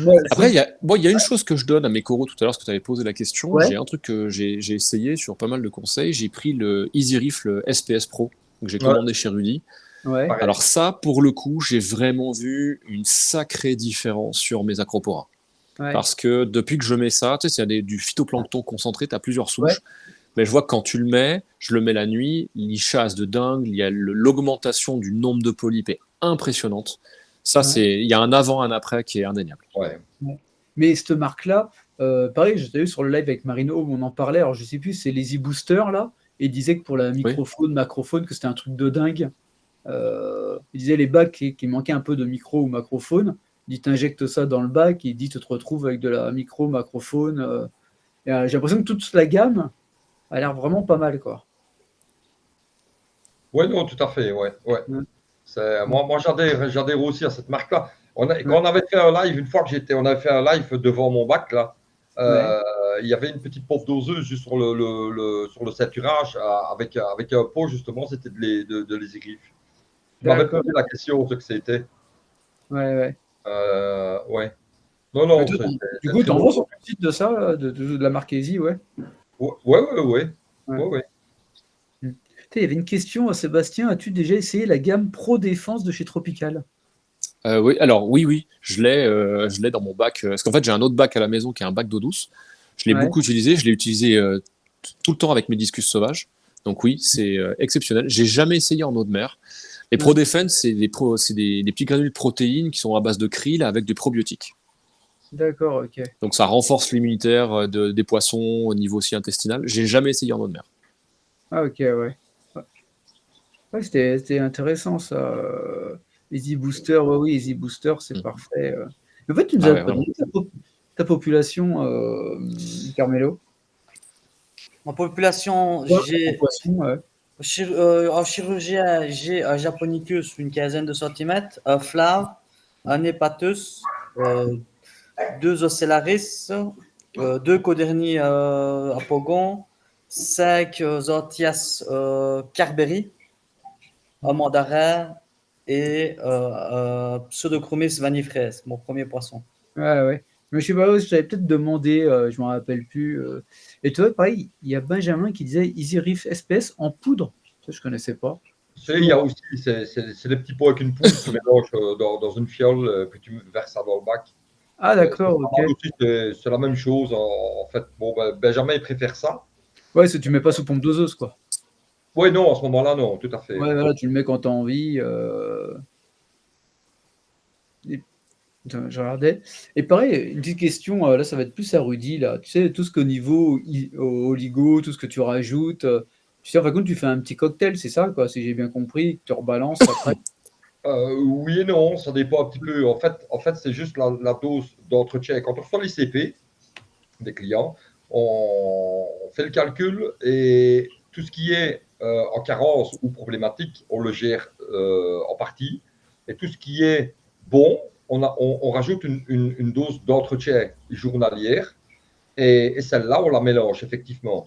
Ouais, Après, il y a une chose que je donne à mes coraux tout à l'heure, parce que tu avais posé la question. ouais, J'ai un truc que j'ai essayé sur pas mal de conseils. J'ai pris le Easy Reef, le SPS Pro, que j'ai Ouais. commandé chez Rudy. ouais. Pareil. Alors ça, pour le coup, j'ai vraiment vu une sacrée différence sur mes acroporas. Ouais. Parce que depuis que je mets ça, tu sais, c'est du phytoplancton concentré, tu as plusieurs souches. Ouais. Mais je vois que quand tu le mets, je le mets la nuit, il chasse de dingue, il y a l'augmentation du nombre de polypes est impressionnante. Ça, Ouais. il y a un avant, un après qui est indéniable. Ouais. Mais cette marque-là, pareil, j'étais vu sur le live avec Marino où on en parlait. Alors, je sais plus, c'est les e-boosters là. Et il disait que pour la microfaune, macrofaune, que c'était un truc de dingue. Il disait les bacs qui manquaient un peu de micro ou macrofaune. Il dit t'injectes ça dans le bac, il dit tu te retrouves avec de la micro, macrofaune. J'ai l'impression que toute la gamme a l'air vraiment pas mal, quoi. Oui, non, tout à fait, ouais, ouais. Ouais. Moi j'adhère aussi à cette marque-là. Ouais. Quand on avait fait un live, une fois que on avait fait un live devant mon bac, là, Ouais. il y avait une petite pompe doseuse juste sur sur le ceinturage avec un pot, justement, c'était de l'ésigrife. Tu m'avais D'accord. posé la question ce que c'était. Ouais, ouais. Ouais. Non, Mais non, toi, du c'est coup, très t'en bon. vends sur le site de ça, là, de la marque Easy, ouais. Ouais, ouais, ouais, ouais. Ouais. Ouais, ouais. Mm. Il y avait une question, Sébastien, as-tu déjà essayé la gamme Pro Défense de chez Tropical? Oui, alors oui, je l'ai dans mon bac. Parce qu'en fait, j'ai un autre bac à la maison qui est un bac d'eau douce. Je l'ai Ouais. beaucoup utilisé. Je l'ai utilisé tout le temps avec mes discus sauvages. Donc oui, c'est exceptionnel. J'ai jamais essayé en eau de mer. Les Ouais. Pro Defense, c'est des petits granules de protéines qui sont à base de krill avec des probiotiques. D'accord, ok. Donc ça renforce l'immunitaire des poissons au niveau aussi intestinal. J'ai jamais essayé en eau de mer. Ah, ok, ouais. Ouais, ouais, c'était intéressant, ça. Easy Booster, ouais, oui, Easy Booster, c'est Mm. parfait. En fait, tu nous Ah as ouais, pas vraiment. donné ta population, Carmelo. Ma population, Ouais, en poisson, ouais. en chirurgien, j'ai un Japonicus, une quinzaine de centimètres, un Flav, un Hepatus, deux Ocellaris, deux Coderni Apogon, cinq Zantias Carberry, un mandarin et Pseudochromis vanifraise, mon premier poisson. Ouais, ouais. Mais je sais pas, je t'avais peut-être demandé, je m'en rappelle plus. Et toi, pareil, il y a Benjamin qui disait Easy Reef SPS en poudre. Ça, je connaissais pas. Il y a aussi, c'est des petits pots avec une poudre, tu mélanges dans une fiole, puis tu verses ça dans le bac. Ah, C'est d'accord, pas ok. mal aussi, c'est la même chose en fait. Bon, Benjamin, il préfère ça. Ouais, tu mets pas sous pompe doseuse, quoi. Oui, non, à ce moment-là, non, tout à fait. Ouais, Ouais. voilà, tu le mets quand t'as envie. Et- Attends, je regardais. Et pareil, une petite question, là, ça va être plus à Rudy, là. Tu sais, tout ce qu'au niveau oligo, tout ce que tu rajoutes, tu sais, en fin de compte, tu fais un petit cocktail, c'est ça, quoi, si j'ai bien compris, que tu rebalances après. Oui et non, ça dépend un petit peu. En fait c'est juste la dose d'entretien. Quand on reçoit l'ICP des clients, on fait le calcul et tout ce qui est en carence ou problématique, on le gère en partie. Et tout ce qui est bon, on rajoute une dose d'entretien journalière. Et celle-là, on la mélange, effectivement.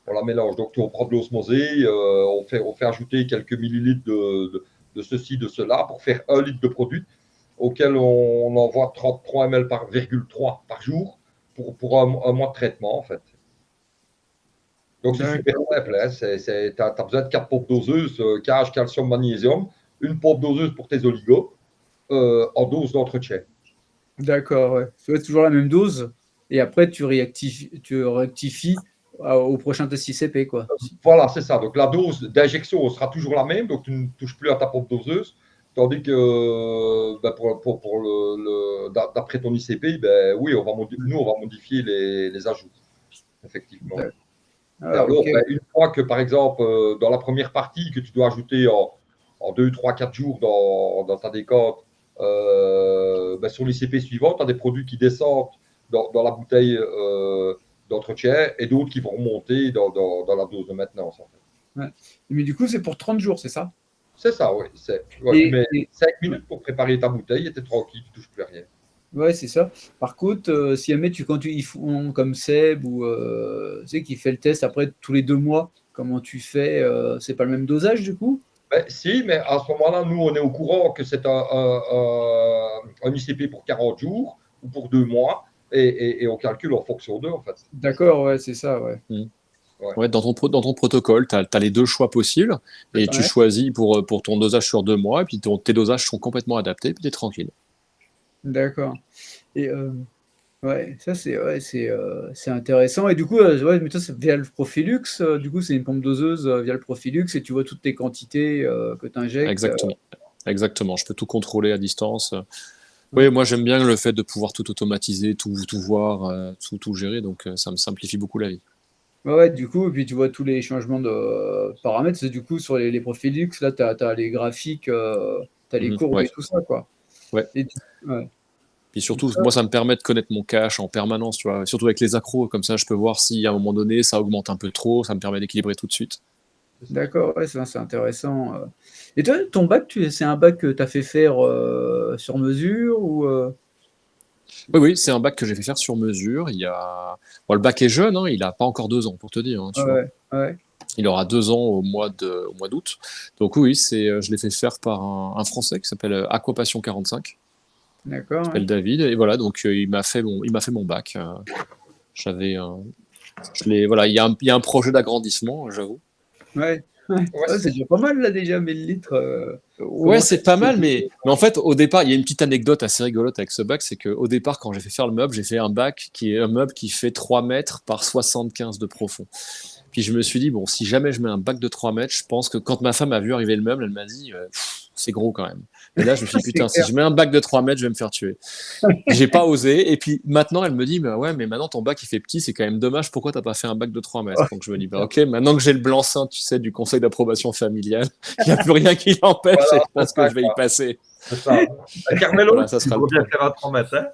On la mélange. Donc, on prend de l'osmosée, on fait ajouter quelques millilitres de ceci, de cela, pour faire 1 litre de produit, auquel on envoie 33 ml par jour pour un mois de traitement, en fait. Donc, c'est super D'accord, simple. Hein. Tu as besoin de 4 pompes doseuses, KH, calcium, magnésium, une pompe doseuse pour tes oligos, en dose d'entretien. d'accord, ouais. C'est toujours la même dose, et après, tu rectifies au prochain test ICP, quoi. Voilà, c'est ça. Donc la dose d'injection sera toujours la même, donc tu ne touches plus à ta pompe doseuse. Tandis que d'après ton ICP, ben, oui, nous, on va modifier les ajouts, effectivement. D'accord. Et Ah, alors, ok. ben, une fois que, par exemple, dans la première partie que tu dois ajouter en 2, 3, 4 jours dans ta décote, ben, sur l'ICP suivant, tu as des produits qui descendent dans la bouteille d'entretien et d'autres qui vont remonter dans la dose de maintenance. En fait. Ouais. Mais du coup, c'est pour 30 jours, c'est ça? C'est ça, oui. Ouais, tu Et, mets et- 5 minutes pour préparer ta bouteille et tu es tranquille, tu ne touches plus à rien. ouais, c'est ça. Par contre, si jamais ils font comme Seb ou tu sais, qui fait le test après tous les 2 mois, comment tu fais? C'est pas le même dosage du coup? Ben, si, mais à ce moment-là, nous, on est au courant que c'est un ICP pour 40 jours ou pour 2 mois et on calcule en fonction d'eux, en fait. D'accord, ouais, c'est ça, ouais. Mm. Ouais. Ouais, dans ton protocole, tu as les deux choix possibles et tu Ouais, choisis pour ton dosage sur 2 mois, et puis tes dosages sont complètement adaptés, puis tu es tranquille. d'accord. Et ouais, ça c'est intéressant. Et du coup, ouais, mais toi, c'est via le Profilux. Du coup, c'est une pompe doseuse via le Profilux et tu vois toutes tes quantités que tu injectes. Exactement. Exactement. Je peux tout contrôler à distance. Ouais. Oui, moi j'aime bien le fait de pouvoir tout automatiser, tout voir, tout gérer, donc ça me simplifie beaucoup la vie. Ouais, du coup, et puis tu vois tous les changements de paramètres. C'est du coup sur les profils luxe, là, tu as les graphiques, tu as les courbes Ouais, et tout ça, quoi. ouais. Et ouais. Puis Donc surtout, ça, moi, ça me permet de connaître mon cash en permanence, tu vois. Surtout avec les accros, comme ça, je peux voir si à un moment donné, ça augmente un peu trop, ça me permet d'équilibrer tout de suite. d'accord, ouais, ça, c'est intéressant. Et toi, ton bac, c'est un bac que tu as fait faire sur mesure ou Oui, oui, c'est un bac que j'ai fait faire sur mesure. Bon, le bac est jeune, hein, il a pas encore 2 ans, pour te dire, hein, tu vois. ouais, ouais, Il aura 2 ans au mois d'août. Donc oui, je l'ai fait faire par un Français qui s'appelle Aquapassion 45, qui d'accord, ouais. s'appelle David. Et voilà, donc il m'a fait mon bac. J'avais, voilà, il y a un projet d'agrandissement, j'avoue. Ouais, ouais. Ouais, Ouais, c'est déjà pas mal là déjà, 1000 litres. Ouais, Comment ça c'est pas se mal, fait? mais en fait, au départ, il y a une petite anecdote assez rigolote avec ce bac, c'est qu'au départ, quand j'ai fait faire le meuble, j'ai fait un bac qui est un meuble qui fait 3 mètres par 75 de profond. Puis je me suis dit, bon, si jamais je mets un bac de 3 mètres, je pense que quand ma femme a vu arriver le meuble, elle m'a dit, c'est gros quand même. Et là, je me suis dit, C'est putain, si clair. je mets un bac de 3 mètres, je vais me faire tuer. J'ai pas osé. Et puis maintenant, elle me dit, bah ouais, mais maintenant ton bac il fait petit, c'est quand même dommage. Pourquoi t'as pas fait un bac de 3 mètres? Ouais, Donc je me dis, c'est bah clair. ok, maintenant que j'ai le blanc-seing, tu sais, du conseil d'approbation familiale, il n'y a plus rien qui l'empêche voilà, et je c'est pense que ça, je vais y quoi. passer. C'est ça. Carmelo, Voilà, ça il sera le vaut bien plan. faire un 3 mètres, hein.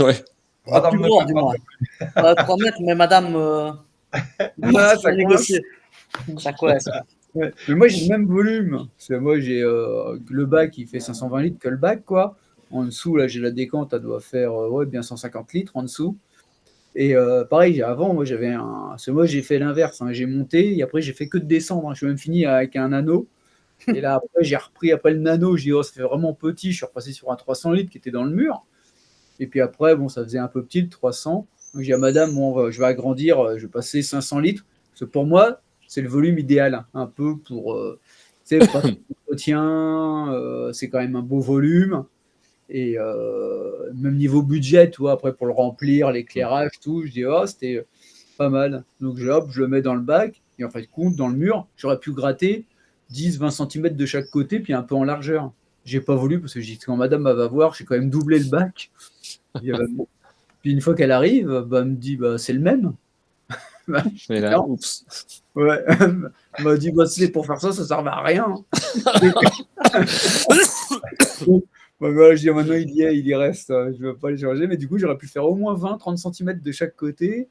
Ouais. Ah, plus Madame ne grand, fait pas dis-moi. de... 3 mètres, mais madame, Ah, ça ça va coince. négocier. Ça coince. Ouais. Mais moi, j'ai le même volume. C'est moi, j'ai le bac, il fait 520 litres que le bac, quoi. En dessous, là, j'ai la décante, elle doit faire ouais, bien 150 litres en dessous. Et pareil, avant, moi, j'avais un. C'est moi, j'ai fait l'inverse, hein. J'ai monté et après, j'ai fait que de descendre, hein. Je suis même fini avec un anneau. Et là, après, j'ai repris après le nano. J'ai dit, oh, ça fait vraiment petit. Je suis repassé sur un 300 litres qui était dans le mur. Et puis après, bon, ça faisait un peu petit, le 300. Donc, j'ai dit à madame, bon, je vais agrandir, je vais passer 500 litres. Parce que pour moi, c'est le volume idéal, hein, un peu pour, tu sais, pas trop d'entretien, c'est quand même un beau volume. Et même niveau budget, tu vois, après pour le remplir, l'éclairage, tout, je dis, oh, c'était pas mal. Donc, hop, je le mets dans le bac. Et en fait, compte, dans le mur, j'aurais pu gratter 10-20 cm de chaque côté, puis un peu en largeur. J'ai pas voulu parce que j'ai dit, quand madame va voir, j'ai quand même doublé le bac. Puis une fois qu'elle arrive, bah, elle me dit bah, c'est le même. Bah, je Et dis, là, non, oups. ouais. Elle m'a dit bah, si c'est pour faire ça, ça ne sert à rien. Bah, voilà, je dis maintenant il y reste, je ne vais pas le changer, mais du coup j'aurais pu faire au moins 20-30 cm de chaque côté.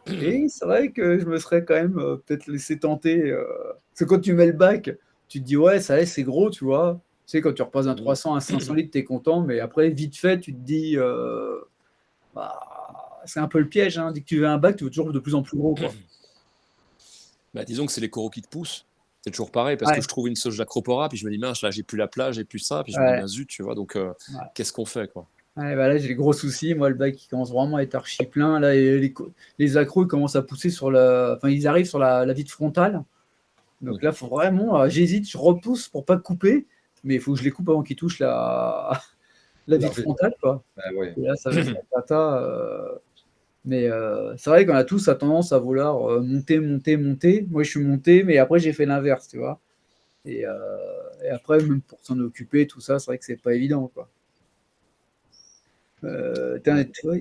Et c'est vrai que je me serais quand même peut-être laissé tenter. Parce que quand tu mets le bac, tu te dis ouais, ça c'est gros, tu vois. Tu sais, quand tu repasses d'un 300 à 500 litres, tu es content, mais après, vite fait, tu te dis bah, c'est un peu le piège, hein. Dès que tu veux un bac, tu veux toujours de plus en plus gros, quoi. Bah, disons que c'est les coraux qui te poussent. C'est toujours pareil parce que Ouais, je trouve une sauce d'acropora, puis je me dis, mince, là, j'ai plus la plage, j'ai plus ça, puis je me dis, ouais, bah zut, tu vois, donc ouais. qu'est-ce qu'on fait, quoi? Ouais, bah là, j'ai les gros soucis. Moi, le bac, il commence vraiment à être archi plein. Là, et les accros, ils commencent à pousser sur la. Enfin, ils arrivent sur la vitre frontale. Donc là, faut vraiment. J'hésite, je repousse pour pas couper, mais il faut que je les coupe avant qu'ils touchent la La vitre vie. frontale, quoi. Ben oui. Et là, ça va être la cata. Mais c'est vrai qu'on a tous tendance à vouloir monter, monter, monter. Moi, je suis monté, mais après, j'ai fait l'inverse, tu vois. Et, euh, et après, même pour s'en occuper, tout ça, c'est vrai que c'est pas évident, quoi. Ouais. Tu vois,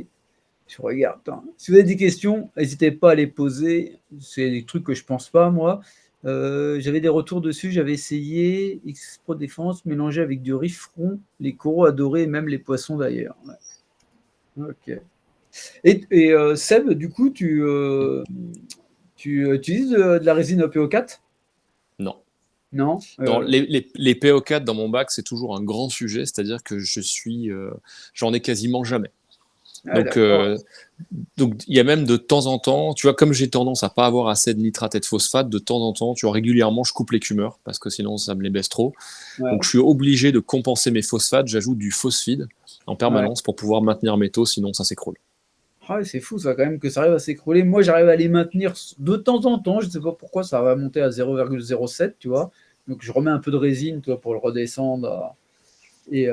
je regarde. Attends. Si vous avez des questions, n'hésitez pas à les poser. C'est des trucs que je pense pas, moi. J'avais des retours dessus. J'avais essayé X-Pro Défense mélangé avec du riz front, les coraux adorés et même les poissons d'ailleurs. Ouais. Ok. Et Seb, du coup, tu utilises de la résine PO4? Non. Non? Non, les PO4 dans mon bac, c'est toujours un grand sujet, c'est-à-dire que j'en ai quasiment jamais. Ah, Donc, d'accord. il y a même de temps en temps, tu vois, comme j'ai tendance à pas avoir assez de nitrate et de phosphate, de temps en temps, tu vois, régulièrement, je coupe l'écumeur parce que sinon ça me les baisse trop. Donc, Ouais, je suis obligé de compenser mes phosphates. J'ajoute du phosphide en ouais. permanence pour pouvoir maintenir mes taux, sinon ça s'écroule. Ah, c'est fou ça quand même que ça arrive à s'écrouler. Moi j'arrive à les maintenir de temps en temps, je ne sais pas pourquoi ça va monter à 0,07, tu vois. Donc je remets un peu de résine toi, pour le redescendre. Mais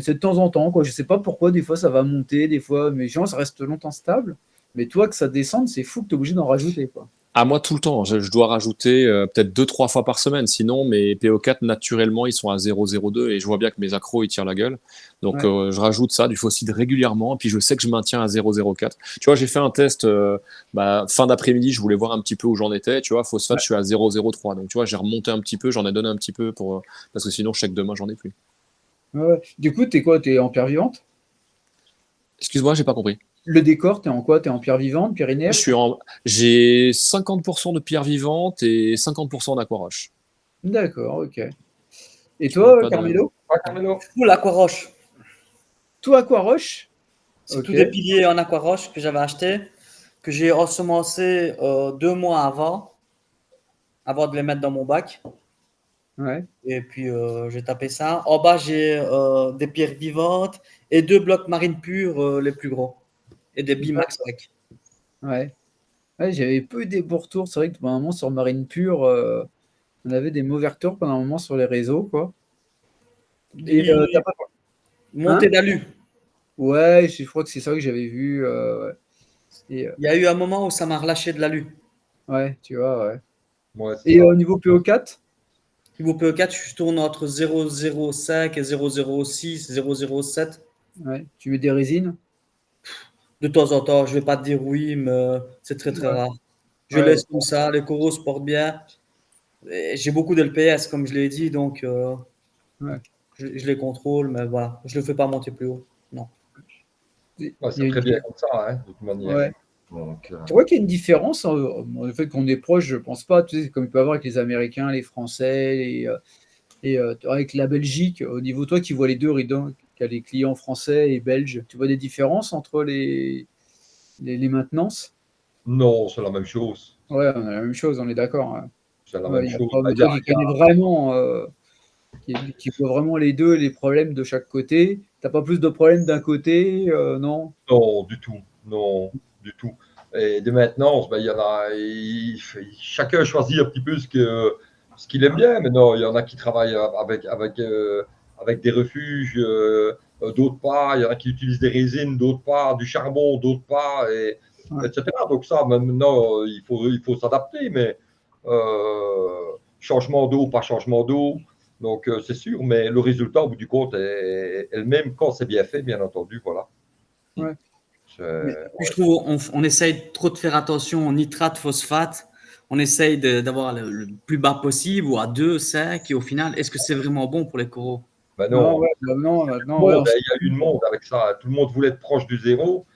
c'est de temps en temps, quoi. Je ne sais pas pourquoi, des fois ça va monter, des fois, mais genre ça reste longtemps stable. Mais toi que ça descende, c'est fou que tu es obligé d'en rajouter, quoi. À moi tout le temps, je dois rajouter peut-être 2-3 fois par semaine, sinon mes PO4 naturellement ils sont à 0,02 et je vois bien que mes accros ils tirent la gueule. Donc Ouais. je rajoute ça, du phosphide régulièrement, et puis je sais que je maintiens à 0,04. Tu vois, j'ai fait un test fin d'après-midi, je voulais voir un petit peu où j'en étais. Tu vois, phosphate, Ouais. je suis à 0,03. Donc tu vois, j'ai remonté un petit peu, j'en ai donné un petit peu parce que sinon je sais que demain j'en ai plus. Ouais. Du coup, t'es quoi? T'es en pierre vivante? Excuse-moi, j'ai pas compris. Le décor, t'es en quoi? T'es en pierre vivante, pierre Je inerte? suis en... J'ai 50% de pierre vivante et 50% d'aquaroche. D'accord, ok. Et Je mets toi, pas de... Carmelo? Ah, Carmelo? Full aquaroche. Toi, Aquaroche? C'est Ok. tous des piliers en aquaroche que j'avais acheté, que j'ai ensemencé 2 mois avant de les mettre dans mon bac. Ouais. Et puis j'ai tapé ça. En bas, j'ai des pierres vivantes et 2 blocs marine pure, les plus gros. Et des Bimax Tech. Ouais. Ouais, j'avais peu des bons retours. C'est vrai que pendant un moment sur Marine Pure, on avait des mauvais retours pendant un moment sur les réseaux, quoi. Et t'as pas. Hein? Montée d'alu. Ouais, je crois que c'est ça que j'avais vu. Ouais. Et, Il y a eu un moment où ça m'a relâché de l'alu. ouais, tu vois, ouais. Ouais, c'est Et ça. au niveau PO4, Niveau PE4, je tourne entre 0,05 et 0,06, 0,07. ouais, tu mets des résines. De temps en temps, je vais pas te dire oui, mais c'est très très Ouais, rare. Je ouais, laisse comme ça, les coraux se portent bien. Et j'ai beaucoup d'LPS, comme je l'ai dit, donc ouais. je les contrôle, mais voilà, je le fais pas monter plus haut. Non. Il Ouais, y a c'est une très bien di- comme ça, hein, de toute manière. ouais. Donc, Tu vois qu'il y a une différence, le fait qu'on est proche, je pense pas, tu sais, comme il peut y avoir avec les Américains, les Français, avec la Belgique, au niveau toi qui vois les deux rideaux, qui a les clients français et belges, tu vois des différences entre les maintenances? non, c'est la même chose. Ouais, on a la même chose, on est d'accord. Ouais. C'est la Ouais, même il y a chose. pas, Bah, mais toi qui connais vraiment, qui voit vraiment les deux, les problèmes de chaque côté, t'as pas plus de problèmes d'un côté, non? non, du tout. Non, du tout. Et de maintenance, ben, il y en a, chacun choisit un petit peu ce qu'il aime bien. Mais non, il y en a qui travaillent avec des refuges, d'autres pas. Il y en a qui utilisent des résines, d'autres pas, du charbon, d'autres pas, Ouais. etc. Donc ça, maintenant, il faut s'adapter. Mais changement d'eau, pas changement d'eau. Donc c'est sûr, mais le résultat, au bout du compte, est le même quand c'est bien fait, bien entendu. Voilà. Ouais. Mais Je Ouais. trouve on essaye trop de faire attention au nitrate, phosphate. On essaye d'avoir le plus bas possible ou à 2, 5. Et au final, est-ce que c'est vraiment bon pour les coraux? Ben non, non, ouais, bah non, maintenant, ouais, monde, hein, il y a eu le monde avec ça. Tout le monde voulait être proche du zéro.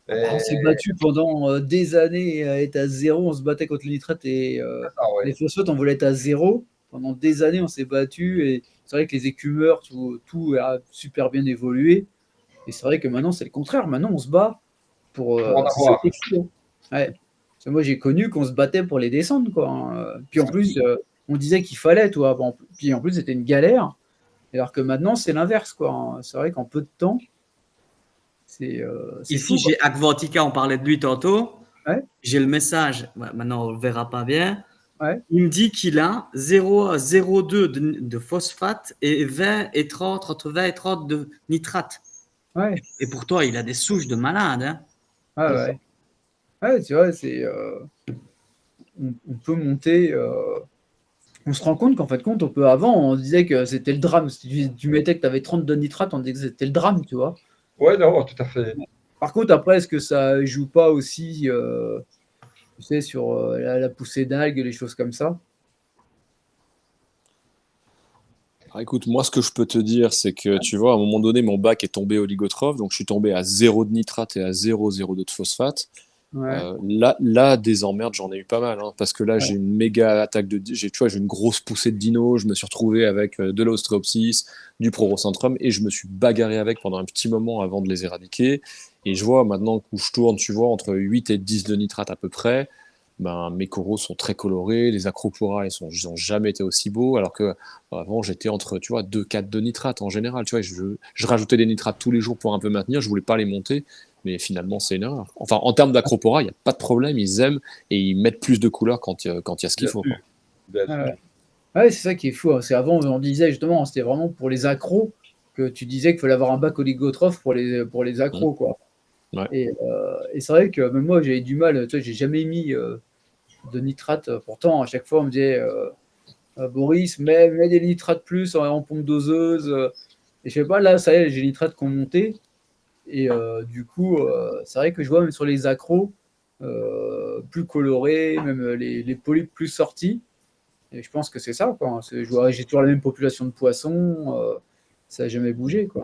on Et s'est battu pendant des années à être à zéro. On se battait contre le nitrate et ça, les ouais. phosphates, on voulait être à zéro. Pendant des années, on s'est battu et c'est vrai que les écumeurs, tout a super bien évolué. Et c'est vrai que maintenant, c'est le contraire. Maintenant, on se bat pour. Pour en C'est ça avoir. qui est fou, hein. Ouais. Parce que moi, j'ai connu qu'on se battait pour les descendre, quoi, hein. Puis en plus, on disait qu'il fallait, toi. Puis en plus, c'était une galère. Alors que maintenant, c'est l'inverse, quoi, hein. C'est vrai qu'en peu de temps, c'est Ici, fou, quoi. j'ai Aquatica, on parlait de lui tantôt. Ouais, J'ai le message, ouais, maintenant on ne le verra pas bien. ouais, Il me dit qu'il a 0,02 de phosphate et 20 et 30, entre 20 et 30 de nitrate. ouais, Et pour toi, il a des souches de malade. Hein. ouais, C'est ça. ouais. Ouais, tu vois, on peut monter. On se rend compte qu'en fait, compte, on peut avant, on disait que c'était le drame. Si tu mettais que tu avais 30 de nitrate, on disait que c'était le drame, tu vois. Ouais, non, tout à fait. Par contre, après, est-ce que ça joue pas aussi, tu sais, sur la poussée d'algues, les choses comme ça? Alors, écoute, moi, ce que je peux te dire, c'est que, tu vois, à un moment donné, mon bac est tombé oligotrophe, donc je suis tombé à 0 de nitrate et à 0,02 de phosphate. Ouais, Là, des emmerdes, j'en ai eu pas mal, hein, parce que là, ouais, j'ai une méga attaque tu vois, j'ai une grosse poussée de dino, je me suis retrouvé avec de l'Ostreopsis, du Prorocentrum, et je me suis bagarré avec pendant un petit moment avant de les éradiquer. Et je vois maintenant où je tourne, tu vois, entre 8 et 10 de nitrate à peu près, ben, mes coraux sont très colorés, les acropora, ils ont jamais été aussi beaux, alors que avant, j'étais entre, tu vois, 2-4 de nitrate en général, tu vois, je rajoutais des nitrates tous les jours pour un peu maintenir, je voulais pas les monter, mais finalement, c'est une erreur. Enfin, en termes d'acropora, il n'y a pas de problème, ils aiment et ils mettent plus de couleurs quand il y a ce qu'il Bien faut, sûr. quoi. Bien ouais, sûr. ouais. Ouais, c'est ça qui est fou, hein. C'est avant, on disait justement, c'était vraiment pour les accros que tu disais qu'il fallait avoir un bac oligotrophe pour les Mm. accros, quoi. Ouais. Et c'est vrai que même moi, j'avais du mal, tu vois, j'ai jamais mis. de nitrate. Pourtant, à chaque fois, on me disait Boris, mets des nitrates plus en pompe doseuse. Et je sais pas, là, ça y est, j'ai les nitrates qui ont monté. Et du coup, c'est vrai que je vois même sur les accros, plus colorés, même les polypes plus sortis. Et je pense que c'est ça, quoi. J'ai toujours la même population de poissons, ça n'a jamais bougé, quoi.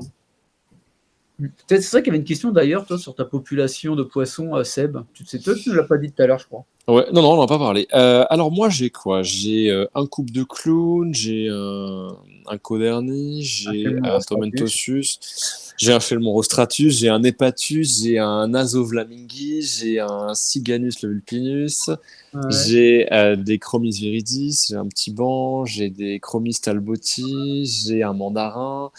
C'est vrai qu'il y avait une question d'ailleurs, toi, sur ta population de poissons, Seb. Toi, tu ne l'as pas dit tout à l'heure, je crois. Ouais, non, on n'en a pas parlé. Alors moi, j'ai quoi? J'ai un couple de clowns, j'ai un coderny, j'ai un Tomentosius, j'ai un Phelmorostratus, j'ai un Hepatus, j'ai un Nasovlaminghi, j'ai un Siganus levulpinus, j'ai des Chromis viridis, j'ai un petit banc, j'ai des Chromis talboti, j'ai un mandarin.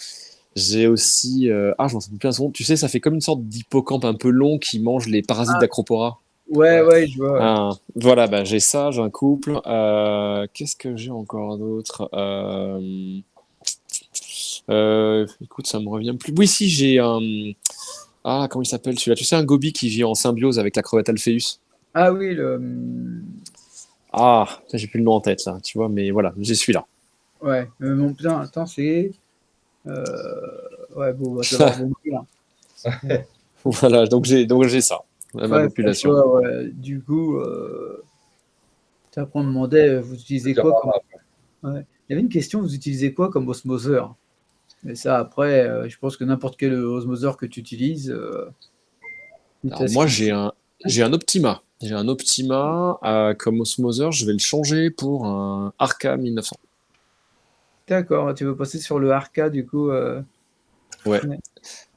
J'ai aussi. Je m'en souviens plus un second. Tu sais, ça fait comme une sorte d'hippocampe un peu long qui mange les parasites d'Acropora. Ouais, je vois. Ouais. Voilà, bah, j'ai ça, j'ai un couple. Qu'est-ce que j'ai encore d'autre écoute, ça me revient plus. Oui, si, j'ai un. Comment il s'appelle celui-là? Tu sais, un goby qui vit en symbiose avec la crevette Alpheus. Ah oui, J'ai plus le nom en tête là, tu vois, mais voilà, j'ai celui-là. Ouais, mon putain, attends, c'est. Ouais, bon, ça va rebondir. Voilà, donc j'ai ça, ma population. Du coup, après on demandait, vous utilisez quoi comme... Il y avait une question, vous utilisez quoi comme osmoseur? Mais ça, après, je pense que n'importe quel osmoseur que tu utilises... Alors moi, j'ai un Optima. J'ai un Optima comme osmoseur, je vais le changer pour un Arca 1900. D'accord, tu veux passer sur le Arca, du coup Ouais.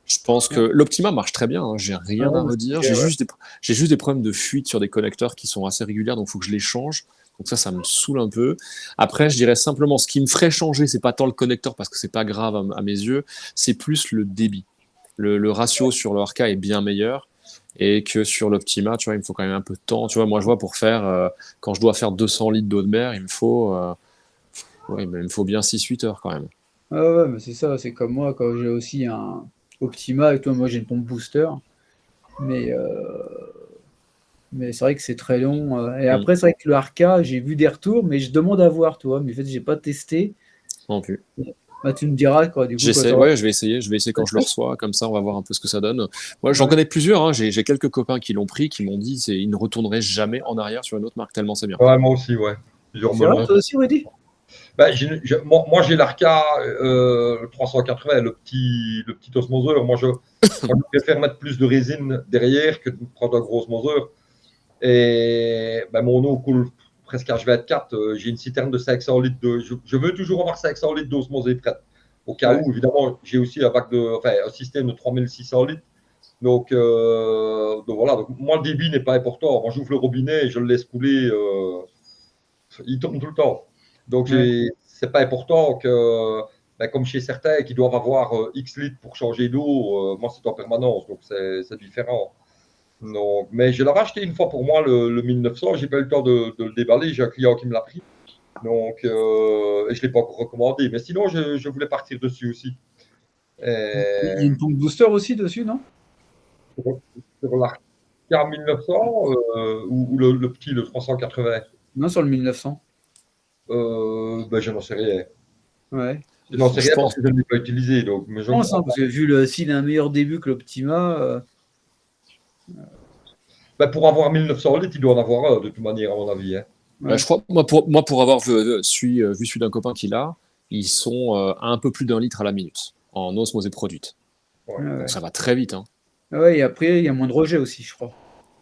Je pense que l'Optima marche très bien, hein, j'ai rien à redire. J'ai juste des problèmes de fuite sur des connecteurs qui sont assez régulières, donc il faut que je les change. Donc ça me saoule un peu. Après, je dirais simplement, ce qui me ferait changer, c'est pas tant le connecteur parce que c'est pas grave à mes yeux, c'est plus le débit. Le ratio sur le Arca est bien meilleur. Et que sur l'Optima, tu vois, il me faut quand même un peu de temps. Tu vois, moi, je vois pour faire, quand je dois faire 200 litres d'eau de mer, il me faut bien 6-8 heures quand même. Ouais, mais c'est ça, c'est comme moi, quand j'ai aussi un Optima, et toi, moi j'ai une pompe booster, mais c'est vrai que c'est très long. Et après, c'est vrai que le Arca, j'ai vu des retours, mais je demande à voir, toi, mais en fait, j'ai pas testé. Non plus. Bah, tu me diras, quoi, du coup. Je vais essayer quand je le reçois, comme ça on va voir un peu ce que ça donne. Moi, j'en connais plusieurs, hein. J'ai quelques copains qui l'ont pris, qui m'ont dit ils ne retourneraient jamais en arrière sur une autre marque, tellement c'est bien. Ouais, moi aussi, ouais. C'est vrai, toi aussi, Rudy? Moi, j'ai l'Arca 380, le petit osmoseur. Moi, je préfère mettre plus de résine derrière que de prendre un gros osmoseur. Et mon eau coule presque H24. J'ai une citerne de 500 litres. Je veux toujours avoir 500 litres d'osmosée prête. Au cas où, évidemment, j'ai aussi un système de 3600 litres. Donc voilà. Donc, moi, le débit n'est pas important. Moi, j'ouvre le robinet et je le laisse couler. Il tourne tout le temps. Donc, c'est pas important que, comme chez certains qui doivent avoir X litres pour changer d'eau, moi, c'est en permanence. Donc, c'est différent. Donc, mais je l'avais acheté une fois pour moi, le 1900. J'ai pas eu le temps de le déballer. J'ai un client qui me l'a pris. Donc, et je ne l'ai pas encore recommandé. Mais sinon, je voulais partir dessus aussi. Il y a une pompe booster aussi dessus, non? Sur l'Arca 1900 ou le petit, le 380? Non, sur le 1900. Je n'en sais rien. Ouais. Je n'en sais rien parce que je ne l'ai pas utilisé. Donc, mais Je pense, parce que vu s'il a un meilleur début que l'Optima. Pour avoir 1900 litres, il doit en avoir un, de toute manière, à mon avis. Hein. Ouais. Je crois, moi, pour avoir vu celui d'un copain qui l'a, ils sont à un peu plus d'1 litre à la minute en osmosée produite. Donc ça va très vite. Hein. Ouais, et après, il y a moins de rejet aussi, je crois.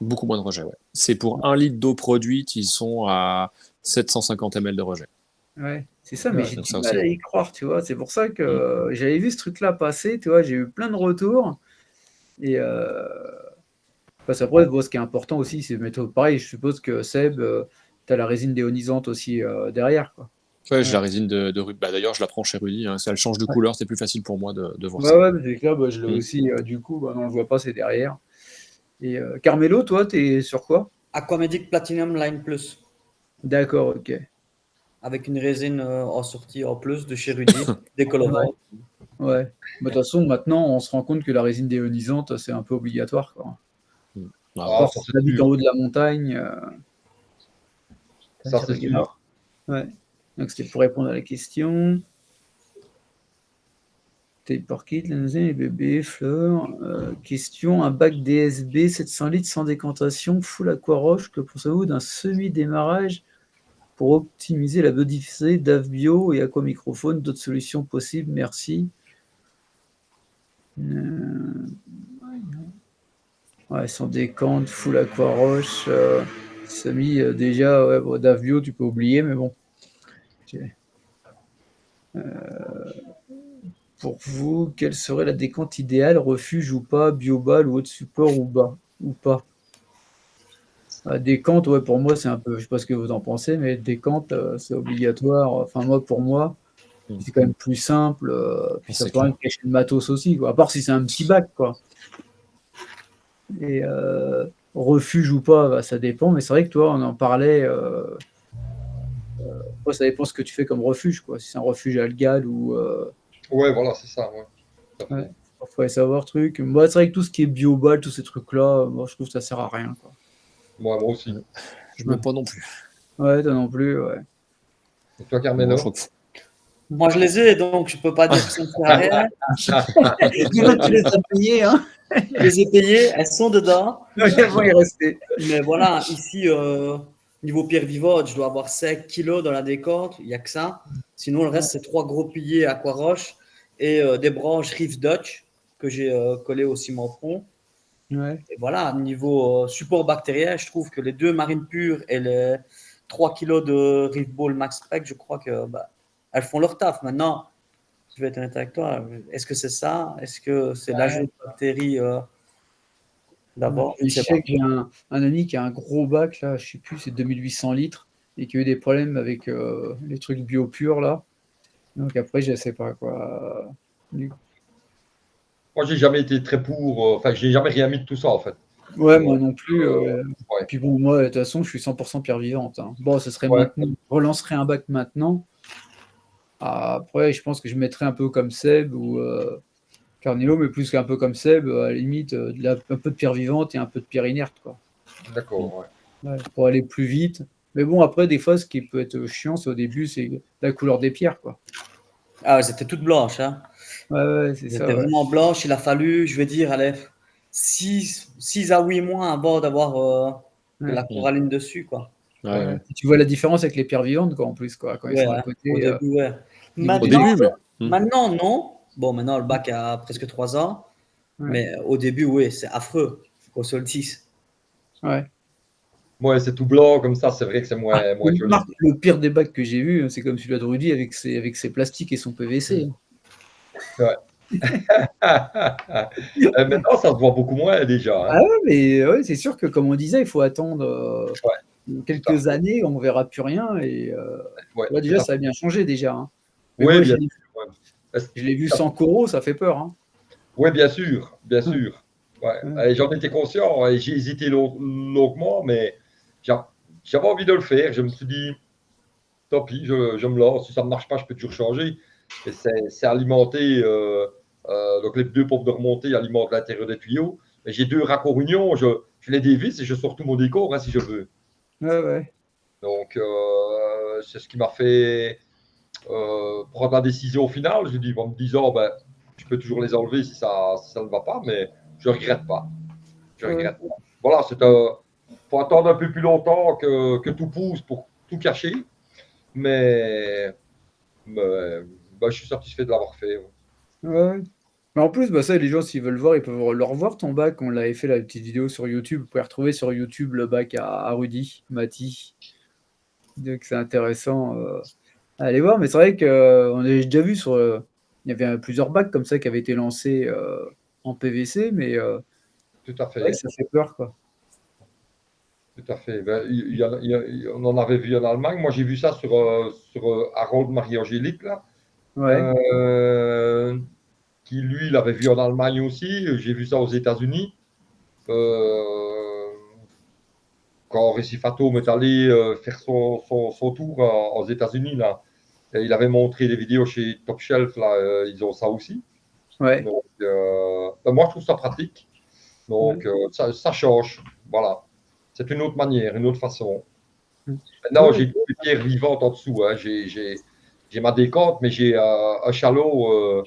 Beaucoup moins de rejet, ouais. C'est pour 1 litre d'eau produite, ils sont à 750 ml de rejet. Ouais, c'est ça, mais j'ai du mal aussi. à y croire, tu vois. C'est pour ça que j'avais vu ce truc-là passer, tu vois. J'ai eu plein de retours. Et parce qu'après, ce qui est important aussi, c'est pareil, je suppose que Seb, tu as la résine déonisante aussi derrière, quoi. Ouais, j'ai la résine de Rudy. D'ailleurs, je la prends chez Rudy. Hein. Si elle change de couleur, c'est plus facile pour moi de voir ça. Ouais, c'est clair, je l'ai aussi. Du coup, non, on le voit pas, c'est derrière. Et Carmelo, toi, t'es sur quoi? Aquamedic Platinum Line Plus. D'accord, ok. Avec une résine en sortie en plus de chez Rudy, décolorante. Ouais. De toute façon, maintenant, on se rend compte que la résine déonisante, c'est un peu obligatoire, quoi. Si tu habites en haut de la montagne. Ça, c'est sûr. Ouais. Donc, c'était pour répondre à la question. Taper kit, limousine, bébé, fleurs. Question, un bac DSB 700 litres sans décantation, full aquaroche, que pensez-vous d'un semi-démarrage pour optimiser la biodiversité d'AvBio et Aquamicrophone? D'autres solutions possibles? Merci. Ouais, sans décante, full aquaroche, semi, déjà, ouais, bon, d'AvBio, tu peux oublier, mais bon. Pour vous, quelle serait la décante idéale? Refuge ou pas? Biobal ou autre support ou pas? Décante, ouais, pour moi, c'est un peu, je sais pas ce que vous en pensez, mais décante, c'est obligatoire. Enfin, moi, pour moi, c'est quand même plus simple, puis ça C'est permet clair. de cacher le matos aussi, quoi. À part si c'est un petit bac, quoi. Et refuge ou pas, bah, ça dépend, mais c'est vrai que toi, on en parlait, après, ça dépend ce que tu fais comme refuge, quoi. Si c'est un refuge algal ou Ouais, voilà, c'est ça. Ouais, tout à fait. ouais, faudrait savoir truc. Moi, c'est vrai que tout ce qui est biobal, tous ces trucs-là, moi, je trouve que ça sert à rien, quoi. Moi aussi. Je ne veux pas non plus. Ouais, toi non plus, ouais. Et toi, Moi, Carmelo? je crois que Moi, je les ai, donc je peux pas dire que ça ne sert à rien. Dis-moi que tu les as payés, hein. Je les ai payées, elles sont dedans. Elles vont y rester. Mais voilà, ici, niveau pierre vivante, je dois avoir 5 kilos dans la décote, il n'y a que ça. Sinon, le reste, c'est 3 gros piliers aquaroche et des branches Reef Dutch que j'ai collées au ciment fond. Ouais. Et voilà, niveau support bactérien, je trouve que les 2 marines pures et les 3 kilos de Reef Ball Max Spec, je crois que elles font leur taf. Maintenant, je vais être honnête avec toi, est-ce que c'est ça? Est-ce que c'est l'ajout de bactéries d'abord? Je ne Je sais pas. sais que j'ai un ami qui a un gros bac, là, je sais plus, c'est 2800 litres, et qui a eu des problèmes avec les trucs bio purs, là. Donc après, je sais pas, quoi. Moi, j'ai jamais été très pour. Enfin, j'ai jamais rien mis de tout ça, en fait. Ouais, moi non plus. Ouais. Puis bon, moi, de toute façon, je suis 100% pierre vivante, hein. Bon, ce serait Ouais. maintenant, je relancerai un bac maintenant. Après, je pense que je mettrais un peu comme Seb ou Carnilo, mais plus qu'un peu comme Seb, à la limite, un peu de pierre vivante et un peu de pierre inerte, quoi. D'accord, ouais. Ouais, pour aller plus vite. Mais bon, après, des fois, ce qui peut être chiant, c'est au début, c'est la couleur des pierres, quoi. Ah, ouais, c'était toute blanche, hein. Ouais, ouais, c'est ça, C'était ouais. vraiment blanche. Il a fallu, je vais dire, allez, 6 à 8 mois avant d'avoir de Ouais. la coralline dessus, quoi. ouais, Ouais. ouais. Et tu vois la différence avec les pierres vivantes, quoi, en plus, quoi, quand ils Ouais, sont à hein, côté. au début, ouais. Au niveau Au des Maintenant, début, mais. maintenant, non. Bon, maintenant, le bac a presque 3 ans. Ouais. Mais au début, oui, c'est affreux au solstice. Ouais. Ouais, c'est tout blanc comme ça, c'est vrai que c'est moins joli. Marc, le pire des bacs que j'ai vu, c'est comme celui-là de Rudy avec ses plastiques et son PVC. Ouais. Maintenant, ça se voit beaucoup moins déjà. Ah Hein. ouais, mais ouais, c'est sûr que, comme on disait, il faut attendre Ouais, tout à quelques fait. années, on verra plus rien. Et Ouais, là, tout déjà, à ça a fait. bien changé, déjà, hein. Mais Oui, moi, bien sûr. Ouais. Est-ce- je l'ai vu ça- sans coraux, ça fait peur, hein. Oui, bien sûr, bien Ouais. sûr. Ouais. Ouais. Et j'en étais conscient et j'ai hésité longuement, mais j'a- j'avais envie de le faire. Je me suis dit, tant pis, je me lance. Si ça ne marche pas, je peux toujours changer. Et c'est alimenté. Donc, les deux pompes de remontée alimentent l'intérieur des tuyaux. Mais j'ai deux raccords union. Je les dévisse et je sors tout mon décor hein, si je veux. Ouais, ouais. Donc, c'est ce qui m'a fait prendre la décision finale. Je dis, en me disant, ben, je peux toujours les enlever si ça ne va pas, mais je ne regrette pas. Je Ouais. regrette pas. Voilà, faut attendre un peu plus longtemps que tout pousse pour tout cacher. Mais, mais ben, je suis satisfait de l'avoir fait. Ouais. Mais en plus, bah ça, les gens, s'ils veulent voir, ils peuvent le revoir ton bac. On l'avait fait la petite vidéo sur YouTube. Vous pouvez retrouver sur YouTube le bac à Rudy, Mati. Donc c'est intéressant à aller voir. Mais c'est vrai qu'on avait déjà vu il y avait plusieurs bacs comme ça qui avaient été lancés en PVC, mais Tout à c'est vrai que fait. ça fait peur, quoi. Tout à fait. Ben, on en avait vu en Allemagne. Moi, j'ai vu ça sur Harold Marie-Angélique, là, Ouais, euh, qui, lui, l'avait vu en Allemagne aussi. J'ai vu ça aux États-Unis. Euh, quand Recifato est allé faire son tour aux États-Unis, là, et il avait montré des vidéos chez Top Shelf, là, ils ont ça aussi. ouais. Donc, ben, moi, je trouve ça pratique. Donc, ça change. Voilà. C'est une autre manière, une autre façon. Maintenant, Ouais. j'ai toutes les pierres vivantes en dessous. Hein. J'ai ma décante, mais j'ai un chalot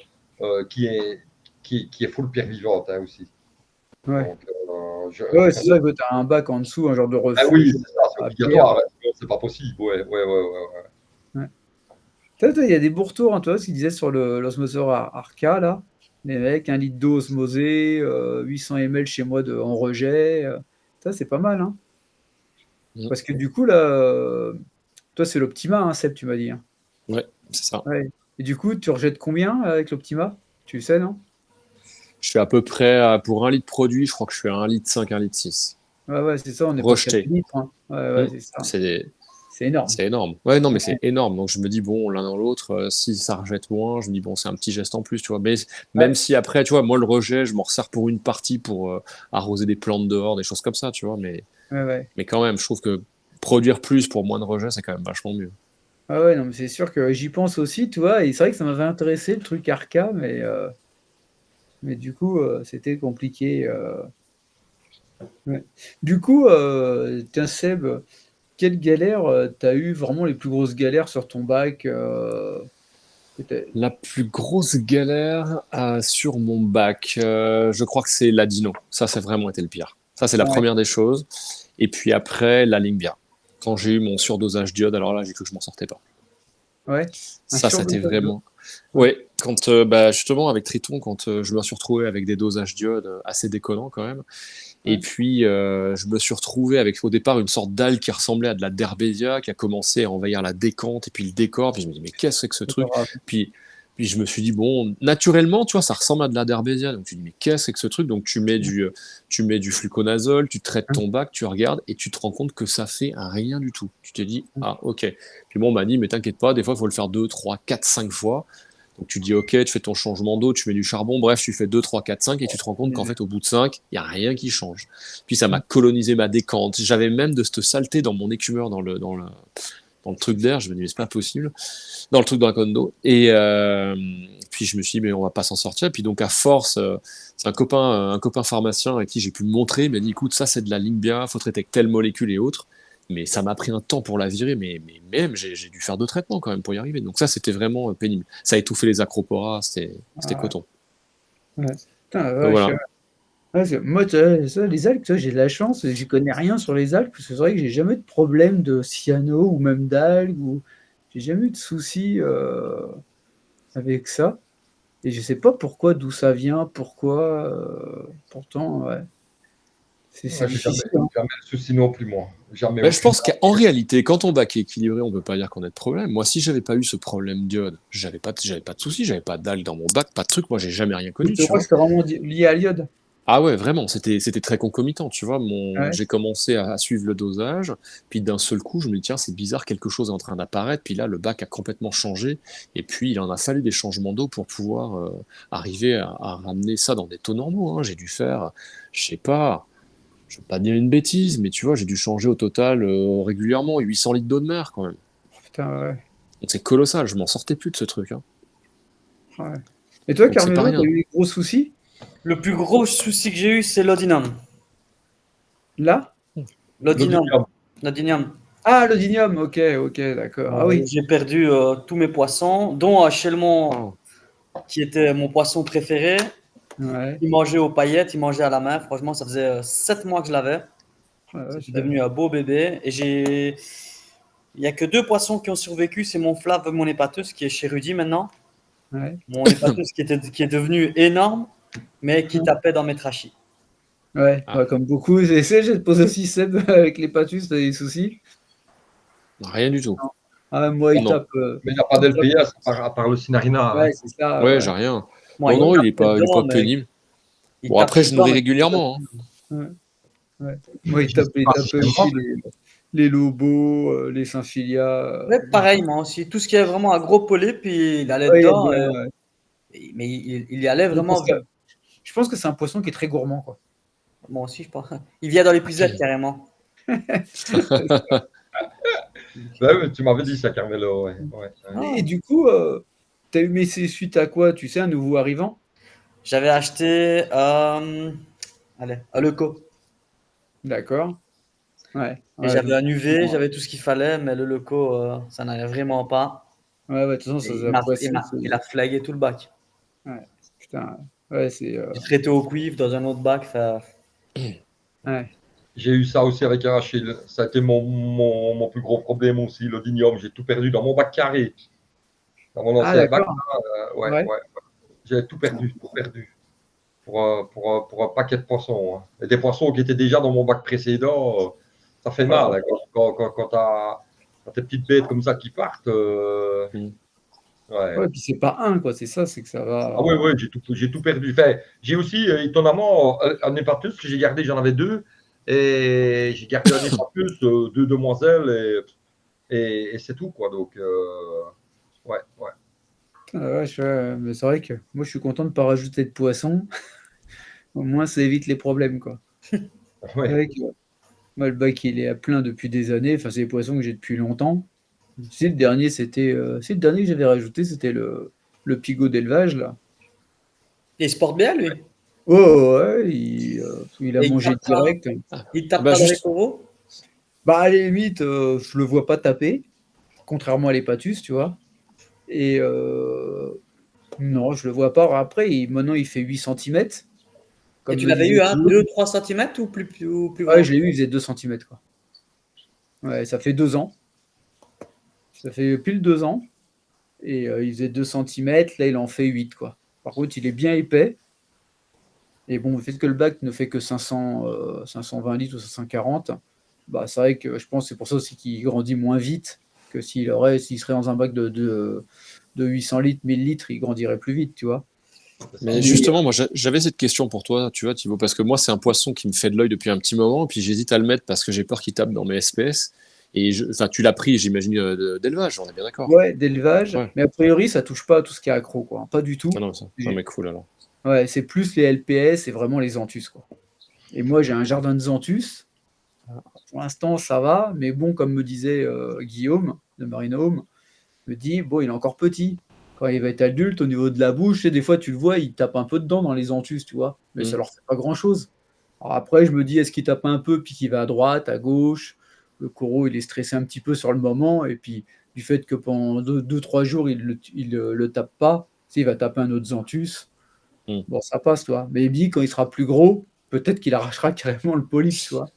qui est full pierre vivante hein, aussi. Ouais. Donc, Ouais, c'est ça, tu as un bac en dessous, un genre de ah oui, refuge c'est ça, c'est à pierre. obligatoire. Hein, sinon, c'est pas possible. Ouais, ouais, ouais, ouais, Ouais. Toi, il y a des beaux retours, hein, toi, ce qu'ils disaient sur l'osmoseur Arca, là. Les mecs, 1 litre d'eau osmosée, 800 ml chez moi en rejet. Ça, c'est pas mal, hein. Mm. Parce que du coup, là, toi, c'est l'Optima, hein, Seb, tu m'as dit. Hein. Ouais, c'est ça. Ouais. Et du coup, tu rejettes combien avec l'Optima? Tu le sais, non? Je suis à peu près, pour 1 litre produit, je crois que je suis à 1,5 litre, 1,6 litre. Ouais, ouais, c'est ça, on est presque à 10 Rejeté. litres. Hein. Ouais, Mm. ouais, c'est ça. C'est C'est énorme. c'est énorme. Ouais, non, mais Ouais, c'est énorme. Donc je me dis, bon, l'un dans l'autre, si ça rejette moins, je me dis, bon, c'est un petit geste en plus, tu vois. Mais même ouais, si après, tu vois, moi, le rejet, je m'en resserre pour une partie pour arroser des plantes dehors, des choses comme ça, tu vois. ouais. Ouais. Mais quand même, je trouve que produire plus pour moins de rejet, c'est quand même vachement mieux. Ah ouais, non, mais c'est sûr que j'y pense aussi, tu vois. Et c'est vrai que ça m'avait intéressé, le truc Arca, mais du coup, c'était compliqué. Ouais. Du coup, tiens, Seb, quelle galère t'as eu vraiment les plus grosses galères sur ton bac que La plus grosse galère sur mon bac, je crois que c'est la Dino. Ça, c'est vraiment été le pire. Ça, c'est la Ouais, première des choses. Et puis après, la Limbia. Quand j'ai eu mon surdosage d'iode, alors là, j'ai cru que je m'en sortais pas. ouais. Un Ça a été surdosage d'eau. vraiment. Ouais. Ouais, quand justement avec Triton, quand je me suis retrouvé avec des dosages d'iode assez déconnants quand même. Et Ouais. puis je me suis retrouvé avec au départ une sorte d'algue qui ressemblait à de la derbésia, qui a commencé à envahir la décante et puis le décor. Puis je me dis mais qu'est-ce que c'est que ce C'est truc? grave. Puis puis je me suis dit bon, naturellement, tu vois, ça ressemble à de la derbésia. Donc tu dis mais qu'est-ce que c'est que ce truc? Donc tu mets du fluconazole, tu traites ton bac, tu regardes et tu te rends compte que ça fait rien du tout. Tu te dis ah ok. Puis bon, on m'a dit mais t'inquiète pas, des fois il faut le faire 2, 3, 4, 5 fois. Donc tu dis ok, tu fais ton changement d'eau, tu mets du charbon, bref, tu fais 2, 3, 4, 5 et tu te rends compte qu'en fait au bout de 5, il n'y a rien qui change. Puis ça m'a colonisé ma décante. J'avais même de cette saleté dans mon écumeur, dans le truc d'air, je me dis mais c'est pas possible, dans le truc d'un condo. Et puis je me suis dit mais on va pas s'en sortir. Puis donc à force, c'est un copain pharmacien à qui j'ai pu me montrer, il m'a dit écoute ça c'est de la Limbia, faut traiter avec telle molécule et autres. Mais ça m'a pris un temps pour la virer, mais même j'ai dû faire 2 traitements quand même pour y arriver. Donc ça c'était vraiment pénible. Ça a étouffé les acroporas, c'était Ah, coton. ouais. Putain, la Donc vache. voilà. Ouais, moi, tu vois, ça, les algues, tu vois, j'ai de la chance, j'y connais rien sur les algues, parce que c'est vrai que j'ai jamais eu de problème de cyano ou même d'algues, ou j'ai jamais eu de soucis avec ça. Et je sais pas pourquoi, d'où ça vient, pourquoi. Pourtant, ouais, c'est ouais. J'ai jamais, difficile. Hein. jamais de souci non plus, moi. Jamais Mais je aucune. pense qu'en réalité, quand ton bac est équilibré, on peut pas dire qu'on ait de problème. Moi, si j'avais pas eu ce problème d'iode, j'avais pas de soucis, j'avais pas d'algues dans mon bac, pas de truc. Moi, j'ai jamais rien Et connu, tu tu crois que vois. c'est vraiment lié à l'iode? Ah ouais, vraiment, c'était très concomitant, tu vois. Ouais, J'ai commencé à suivre le dosage, puis d'un seul coup, je me dis tiens, c'est bizarre, quelque chose est en train d'apparaître. Puis là, le bac a complètement changé, et puis il en a fallu des changements d'eau pour pouvoir arriver à ramener ça dans des taux normaux. Hein. J'ai dû faire, je sais pas. Je veux pas dire une bêtise, mais tu vois, j'ai dû changer au total régulièrement 800 litres d'eau de mer quand même. putain, ouais. Donc c'est colossal, je m'en sortais plus de ce truc. Hein. Ouais. Et toi, Donc c'est pas Carmelo, t'as rien. eu des gros soucis? Le plus gros souci que j'ai eu, c'est l'odinum. Là? L'odinum. L'odymium. L'odinum. Ah, l'odinium, ok, ok, d'accord. Ah oui. J'ai perdu tous mes poissons, dont Chelmont, Oh. qui était mon poisson préféré. Ouais. Il mangeait aux paillettes, il mangeait à la main. Franchement, ça faisait 7 mois que je l'avais. Ah, C'était vache. devenu un beau bébé. Il n'y a que 2 poissons qui ont survécu. C'est mon flave, mon hépateuse, qui est chez Rudy maintenant. Ouais. Mon hépateuse qui est devenu énorme, mais qui tapait dans mes trachis. Ouais, Ah, ouais, comme beaucoup. J'ai posé aussi Seb avec l'hépatus, t'as des soucis? rien du tout. Non. Ah, moi, il Non. tape. Mais il n'y a pas Il tape. d'LPS à part le Sinarina. Ouais, Hein. c'est ça, Ouais, ouais. j'ai rien. Moi, Non, il non, tape il est pas dedans, mais pénible. il Bon, tape après, je dedans, nourris mais régulièrement. Hein. Ouais, ouais. Moi, il Ah, tape c'est aussi moi. les lobos, les symphilia. ouais, pareil, moi aussi. Tout ce qui est vraiment un gros polype, il allait Ouais, il aime dedans, bien, ouais. mais il y allait Mais parce vraiment. que je pense que c'est un poisson qui est très gourmand, quoi. Moi aussi, je pense. Il vient dans l'épisode carrément. Ouais, ouais, tu m'avais dit ça, Carmelo. Ouais, ouais, ouais. Et Ah. du coup, mais c'est suite à quoi? Tu sais, un nouveau arrivant? J'avais acheté allez, à Leco. D'accord. Ouais. Et Ouais, j'avais un UV, ouais, j'avais tout ce qu'il fallait, mais le loco, ça n'allait vraiment pas. ouais, de toute façon, Et la poisson, il a flagué tout le bac. ouais, putain, ouais, c'est. J'ai traité au cuivre dans un autre bac. Ouais. J'ai eu ça aussi avec un Achille. Ça a été mon plus gros problème aussi, l'odynium. J'ai tout perdu dans mon bac carré. Dans mon Ah, ancien bac, d'accord. ouais, Ouais. ouais. J'ai tout perdu, tout perdu. Pour un paquet de poissons, hein. Et des poissons qui étaient déjà dans mon bac précédent, ça fait mal, hein, quand tu as tes petites bêtes comme ça qui partent. Mm. Ouais. Ouais, puis c'est pas un, quoi, c'est ça, c'est que ça Ah oui, va. oui, j'ai tout perdu. Enfin, j'ai aussi, étonnamment, un Hépatus que j'ai gardé, j'en avais deux. Et j'ai gardé un Hépatus, deux demoiselles, et c'est tout, quoi. Donc, ouais, ouais. Ah, ouais, mais c'est vrai que moi, je suis content de pas rajouter de poisson. Au moins, ça évite les problèmes, quoi. C'est Ouais. vrai que moi, le bac, il est à plein depuis des années. Enfin, c'est des poissons que j'ai depuis longtemps. Si le dernier, si le dernier que j'avais rajouté, c'était le pigot d'élevage, là. Et il se porte bien, lui. Oh, ouais, il a Et mangé direct. il tape Bah pas dans les juste, coraux. Bah, à la limite, je le vois pas taper, contrairement à l'hépatus, tu vois. Et non, je le vois pas. Après, maintenant, il fait 8 centimètres, Et comme tu me l'avais disait eu à Guillaume. 2-3 centimètres ou plus Ouais, grand? je l'ai eu, il faisait 2 centimètres, quoi. Ouais, ça fait 2 ans. Ça fait pile 2 ans. Et il faisait 2 centimètres. Là, il en fait 8, quoi. Par contre, il est bien épais. Et bon, le fait que le bac ne fait que 520 litres ou 540, bah, c'est vrai que je pense que c'est pour ça aussi qu'il grandit moins vite que s'il serait dans un bac de 800 litres, 1000 litres, il grandirait plus vite, tu vois. C'est ça. mais Mais justement, moi j'avais cette question pour toi, tu vois, Thibaut, parce que moi c'est un poisson qui me fait de l'œil depuis un petit moment, et puis j'hésite à le mettre parce que j'ai peur qu'il tape dans mes SPS. Et enfin, tu l'as pris, j'imagine, d'élevage, on est bien d'accord. ouais, d'élevage, Ouais. mais a priori, ça touche pas à tout ce qui est accro, quoi. Pas du Ah tout. non, ça, c'est un mec cool alors. Ouais, c'est plus les LPS et vraiment les Antus, quoi. Et moi, j'ai un jardin de Xanthus. Pour l'instant, ça va, mais bon, comme me disait Guillaume de Marine Home, me dit, bon, il est encore petit. Quand il va être adulte, au niveau de la bouche, tu sais, des fois, tu le vois, il tape un peu dedans dans les Xanthus, tu vois, mais ça Mm. leur fait pas grand-chose. Alors après, je me dis, est-ce qu'il tape un peu, puis qu'il va à droite, à gauche? Le coraux, il est stressé un petit peu sur le moment, et puis du fait que pendant 2, 3 jours, il le tape pas, tu sais, il va taper un autre Xanthus. Mm. Bon, ça passe, toi. Mais Ebi, quand il sera plus gros, peut-être qu'il arrachera carrément le polype, tu vois.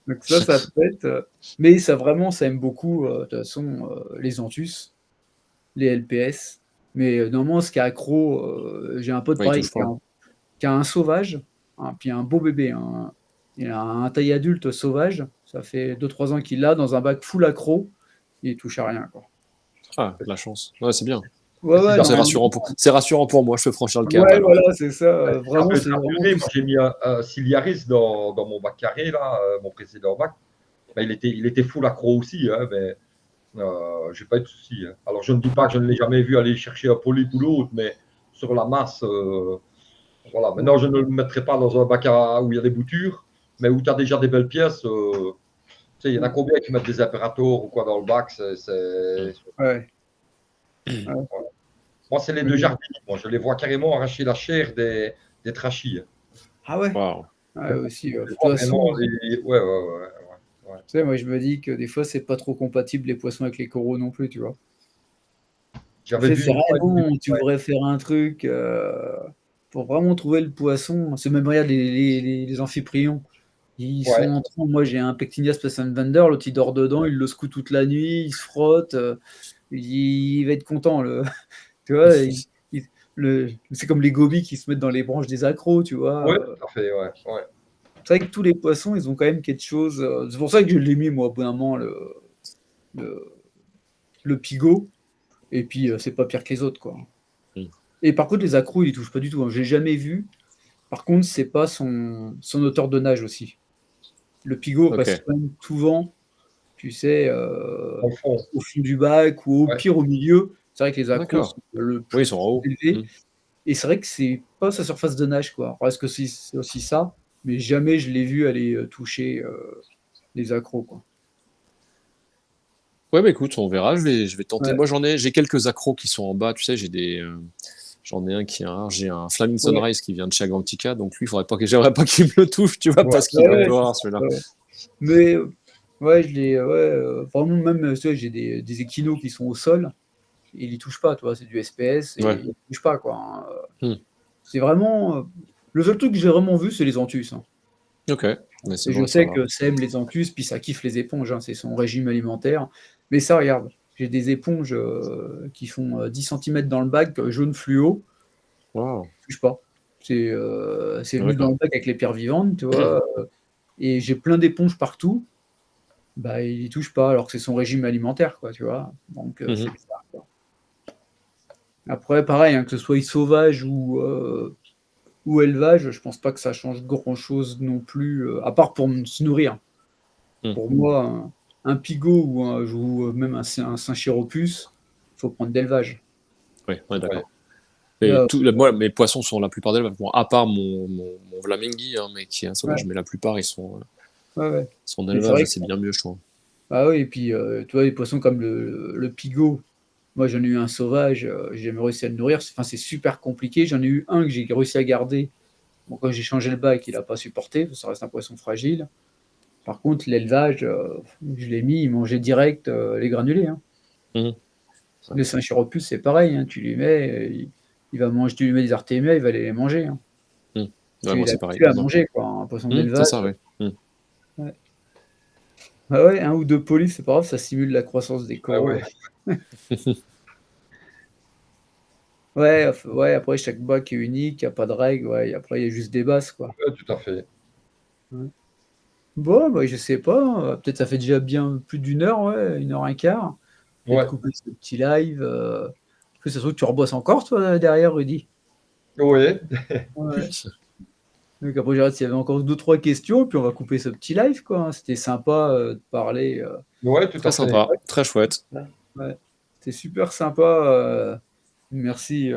Donc ça peut être. Mais ça vraiment, ça aime beaucoup, de toute façon, les Antus, les LPS. Mais normalement, ce qui est accro, j'ai un pote Ouais, il pareil touche pas. qui a un sauvage, puis un beau bébé. Il a un taille adulte sauvage. Ça fait 2, 3 ans qu'il l'a dans un bac full accro. Il touche à rien, quoi. Ah, la chance. Ouais, c'est bien. Ouais, ouais, Bon, non, c'est rassurant pour moi, je peux franchir le cap ouais, alors. voilà, c'est ça. Ça Vraiment, peut être c'est vraiment rassuré. tout. Moi, j'ai mis un Ciliaris dans mon bac carré, là, mon précédent bac. Ben, il était full accro aussi, hein, mais j'ai pas eu de souci, hein. Alors, je ne dis pas que je ne l'ai jamais vu aller chercher un polype ou l'autre, mais sur la masse, voilà. Maintenant, je ne le mettrai pas dans un bac où il y a des boutures, mais où tu as déjà des belles pièces. Tu sais, il y en a combien qui mettent des impérators ou quoi dans le bac. Mm. Ouais. Ouais. Moi, c'est les deux jardiniers. Moi, je les vois carrément arracher la chair des trachis, hein. Ah ouais. Waouh. Ouais, aussi. Je De les toute vois façon, vraiment. Ouais, ouais, ouais, ouais. tu sais, moi, je me dis que des fois, c'est pas trop compatible les poissons avec les coraux non plus, tu vois. Tu J'avais sais, vu c'est une fois. vraiment, tu Ouais, voudrais faire un truc pour vraiment trouver le poisson. C'est même, regarde, les amphiprions. Ils sont ouais. en train. Moi, j'ai un Pectinia Spacenvander, l'autre, il dort dedans, il le secoue toute la nuit, il se frotte. Il va être content, le. Tu vois, c'est comme les gobies qui se mettent dans les branches des accros, tu vois. Ouais, tout à fait, ouais, ouais. C'est vrai que tous les poissons, ils ont quand même quelque chose. C'est pour ça que je l'ai mis, moi, au bout d'un moment, le, le pigot. Et puis, c'est pas pire que les autres, quoi. Mm. Et par contre, les accros, ils y touchent pas du tout, hein. Je l'ai jamais vu. Par contre, c'est pas son hauteur de nage aussi. Le pigot Ok. reste quand même souvent, tu sais, Dans le fond, au fond du bac ou au ouais. pire au milieu. C'est vrai que les accros D'accord. sont le Oui, plus ils sont en haut. élevés. Mm. Et c'est vrai que c'est pas sa surface de nage, quoi. Alors, est-ce que c'est aussi ça? Mais jamais je l'ai vu aller toucher les accros, quoi. Ouais, bah écoute, on verra, je vais tenter. Ouais, Moi, j'ai quelques accros qui sont en bas, tu sais, j'en ai un qui est un, j'ai un Flaming ouais, Sunrise qui vient de chez Agrantica, donc lui, j'aimerais pas qu'il me le touche, tu vois, Ouais, parce qu'il est un ouais, peu c'est rare ça. celui-là. Ouais. Mais ouais, vraiment, même, tu vois, j'ai des équinos qui sont au sol, et ils y touchent pas, tu vois, c'est du SPS, et Ouais. ils touchent pas, quoi. Hein. Hmm. C'est vraiment. Le seul truc que j'ai vraiment vu, c'est les Antus. Hein. Ok, mais c'est Et bon je à sais savoir. que ça aime les Antus, puis ça kiffe les éponges, hein, c'est son régime alimentaire. Mais ça, regarde, j'ai des éponges qui font 10 cm dans le bac, jaune fluo, Waouh, je touche pas. C'est venu dans d'accord. le bac avec les pierres vivantes, tu vois. Et j'ai plein d'éponges partout. Bah, il y touche pas, alors que c'est son régime alimentaire, quoi, tu vois. Donc, c'est Mhm. bizarre, quoi. Après, pareil, hein, que ce soit sauvage ou élevage, je pense pas que ça change grand-chose non plus, à part pour se nourrir. Hmm. Pour moi, un pigot ou même un Saint-Chiropus, il faut prendre d'élevage. Oui, on est Ouais. d'accord. Et Là, moi, mes poissons sont la plupart d'élevage. Bon, à part mon Vlamingui, hein, mais qui est un sauvage, ouais, mais la plupart, ouais, ouais. ils sont en Mais c'est élevage vrai et que, c'est bien mieux, je trouve. ah oui, et puis, tu vois, les poissons comme le pigot, moi j'en ai eu un sauvage, j'ai jamais réussi à le nourrir. Enfin, c'est super compliqué. J'en ai eu un que j'ai réussi à garder. Bon, quand j'ai changé le bac, il n'a pas supporté, ça reste un poisson fragile. Par contre, l'élevage, je l'ai mis, il mangeait direct les granulés. Hein. Mhm. Ouais. Le Saint-Chiropus, c'est pareil, hein, tu lui mets, il va manger, tu lui mets des artémias, il va aller les manger. Hein. Hmm. Parce Ouais, moi, qu'il est c'est pareil. habitué à Non. manger, quoi, un poisson C'est d'élevage. ça, oui. Ouais. Ah ouais, un ou deux polypes, c'est pas grave, ça simule la croissance des Ah coraux. ouais, Ouais, ouais, après, chaque bac est unique, il n'y a pas de règle, ouais, et après, il y a juste des bases, quoi. ouais, tout à fait. Ouais. Bon, bah, je sais pas, peut-être ça fait déjà bien plus d'une heure, ouais, 1 h 15. Peut-être Ouais, couper ce petit live. En plus, ça se trouve que tu rebosses encore, toi, derrière, Rudy. ouais, Ouais. Donc après, je regarde s'il y avait encore deux, trois questions, puis on va couper ce petit live, quoi. Hein. C'était sympa de parler. ouais, tout Très à fait. sympa, très chouette. Ouais. Ouais. C'était super sympa. Merci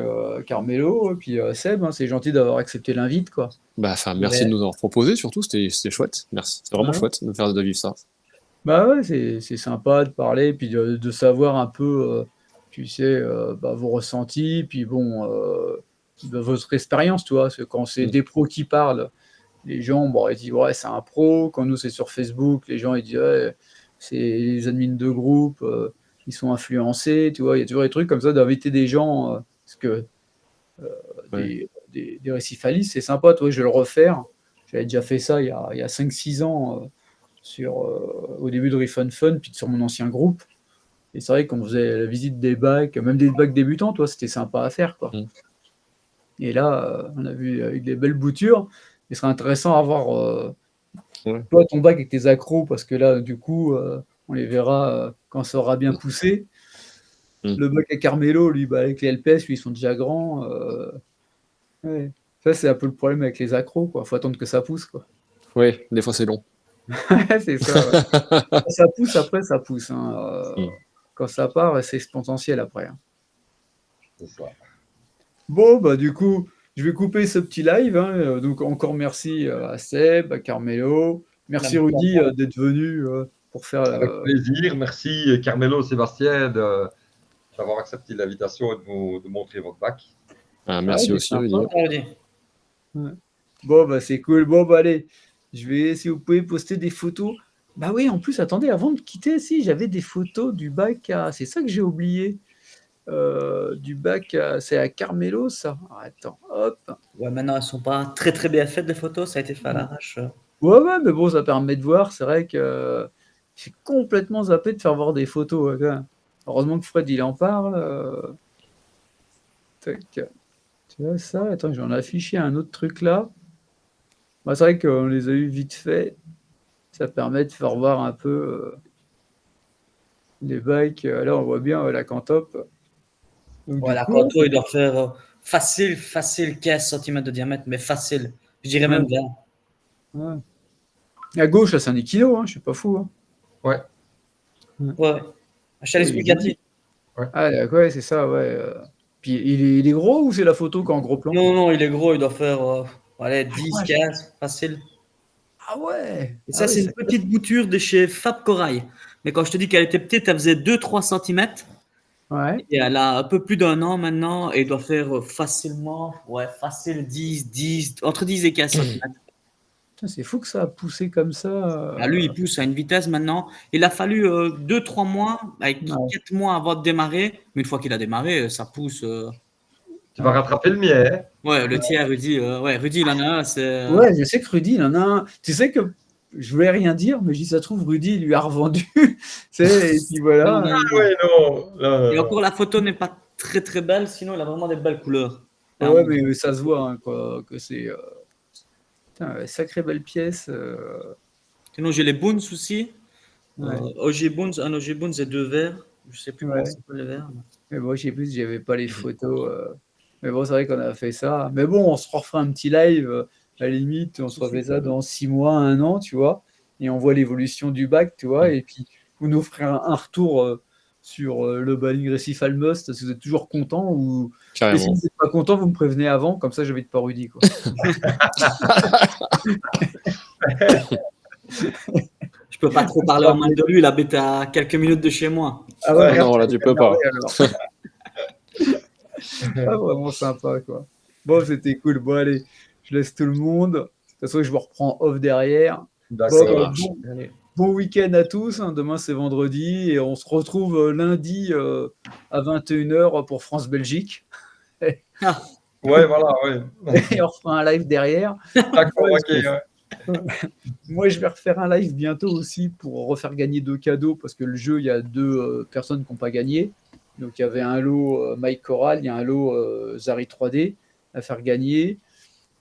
Carmelo, et puis Seb, hein, c'est gentil d'avoir accepté l'invite, quoi. Bah, enfin, merci de Mais nous avoir proposé, surtout, c'était chouette. Merci. C'est vraiment Ouais. chouette de vivre ça. Bah ouais, c'est sympa de parler, puis de savoir un peu, tu sais, bah, vos ressentis, puis bon, bah, votre expérience, tu vois. Parce que quand c'est Mm. des pros qui parlent, les gens, bon, ils disent ouais, c'est un pro. Quand nous, c'est sur Facebook, les gens, ils disent ouais, c'est les admins de groupe, ils sont influencés, tu vois. Il y a toujours des trucs comme ça d'inviter des gens, parce que Ouais. des récifalistes, c'est sympa, toi, je vais le refaire. J'avais déjà fait ça il y a 5-6 ans au début de Riff and Fun, puis sur mon ancien groupe. Et c'est vrai qu'on faisait la visite des bacs, même des bacs débutants, toi, c'était sympa à faire, quoi. Mm. Et là, on a vu avec des belles boutures. Il serait intéressant à voir Ouais. toi, ton bac avec tes accros, parce que là, du coup, on les verra quand ça aura bien Mm. poussé. Mm. Le bac à Carmelo, lui, bah, avec les LPS, lui, ils sont déjà grands. Ouais. Ça, c'est un peu le problème avec les accros, quoi. Faut attendre que ça pousse, quoi. Ouais, des fois c'est long. C'est ça, ouais. Quand ça pousse, après, ça pousse. Hein. Mm. Quand ça part, c'est exponentiel après. Hein. C'est ça. Bon, bah, du coup, je vais couper ce petit live. Hein. Donc, encore merci à Seb, à Carmelo. Merci merci à Rudy toi. d'être venu pour faire. Avec plaisir. Merci Carmelo, Sébastien d'avoir accepté l'invitation et de montrer votre bac. Ah, Ah, merci c'est aussi, sympa. Rudy. Salut. Ouais. Bon, bah, c'est cool. Bon, bah, allez, je vais, si vous pouvez poster des photos. Bah oui, en plus, attendez, avant de quitter, si, j'avais des photos du bac à. C'est ça que j'ai oublié. Du bac à. C'est à Carmelo, ça. Ah, attends, hop. Ouais, maintenant, elles sont pas très très bien faites les photos, ça a été fait à l'arrache. Ouais, ouais, mais bon, ça permet de voir. C'est vrai que j'ai complètement zappé de faire voir des photos. Ouais, quand même. Heureusement que Fred, il en parle. Tac. Tu vois ça? Attends, j'en ai affiché un autre truc là. Bah, c'est vrai qu'on les a eu vite fait. Ça permet de faire voir un peu les bikes. Là, on voit bien la Cantop. Donc, Ouais, du la coup, contour, il doit faire facile 15 cm de diamètre, mais facile. Je dirais ouais, même 20. ouais. À gauche, là, c'est un Equino, hein, je suis pas fou. Hein. Ouais, Ouais. Ouais, ouais. Chaîne Ouais, il est joli. explicative. ouais. Ah, d'accord, ouais, c'est ça, ouais. Puis il est gros ou c'est la photo qu'en gros plan? Non, non, il est gros, il doit faire allez, Ah, 10, ouais. 15, facile. Ah ouais, Et ah ça, ouais, c'est ça une petite bouture de chez Fab Corail. Mais quand je te dis qu'elle était petite, elle faisait 2-3 cm. ouais. Et elle a un peu plus d'un an maintenant et doit faire facilement, ouais, facile 10, entre 10 et 15 cm. Putain, c'est fou que ça a poussé comme ça. Ah, lui, il pousse à une vitesse maintenant. Il a fallu 2-3 mois, avec Ouais. 4 mois avant de démarrer. Mais une fois qu'il a démarré, ça pousse. Tu vas rattraper le mien. Hein. Ouais, le tien, Rudy. Ouais, Rudy, il en a un. C'est, Ouais, je sais que Rudy, il en a un. Tu sais que je voulais rien dire, mais je dis, ça se trouve, Rudy, il lui a revendu. Tu sais, et puis voilà. Non, Ah ouais, non. Et encore, la photo n'est pas très très belle. Sinon, il a vraiment des belles couleurs. Ouais, mais ça se voit, hein, quoi, que c'est. Putain, sacrée belle pièce. Sinon, j'ai les Boons aussi. Ouais. OG Boons, un OG Boons et 2 verres. Je sais plus Ouais. comment s'appelle les verres. Mais moi, je sais plus si j'avais pas les photos. Mais bon, c'est vrai qu'on a fait ça. Mais bon, on se refera un petit live. À la limite, on se refait ça dans 6 mois, 1 an, tu vois. Et on voit l'évolution du bac, tu vois. Et puis, vous nous ferez un retour sur le Balling Récif Almost, si vous êtes toujours content. Ou... Et si Carrément. vous n'êtes pas content, vous me prévenez avant. Comme ça, j'invite pas Rudy, quoi. Je peux pas trop parler en mal de lui. Il habite à quelques minutes de chez moi. Ah ouais, Non, là, tu peux pas. alors. Ah, vraiment sympa, quoi. Bon, c'était cool. Bon, allez, je laisse tout le monde. De toute façon, je vous reprends off derrière. D'accord. Ça marche. Bon week-end à tous. Hein. Demain, c'est vendredi. Et on se retrouve lundi à 21h pour France-Belgique. Ouais, voilà, ouais. Et on refera un live derrière. D'accord, ok. Ouais. Moi, je vais refaire un live bientôt aussi pour refaire gagner 2 cadeaux parce que le jeu, il y a 2 personnes qui n'ont pas gagné. Donc, il y avait un lot Mike Corral, il y a un lot Zari 3D à faire gagner.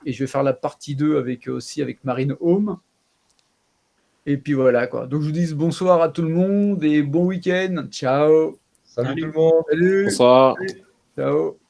Et je vais faire la partie 2 aussi avec Marine Home. Et puis voilà, quoi. Donc, je vous dis bonsoir à tout le monde et bon week-end. Ciao. Salut tout le monde. Salut. Bonsoir. Ciao.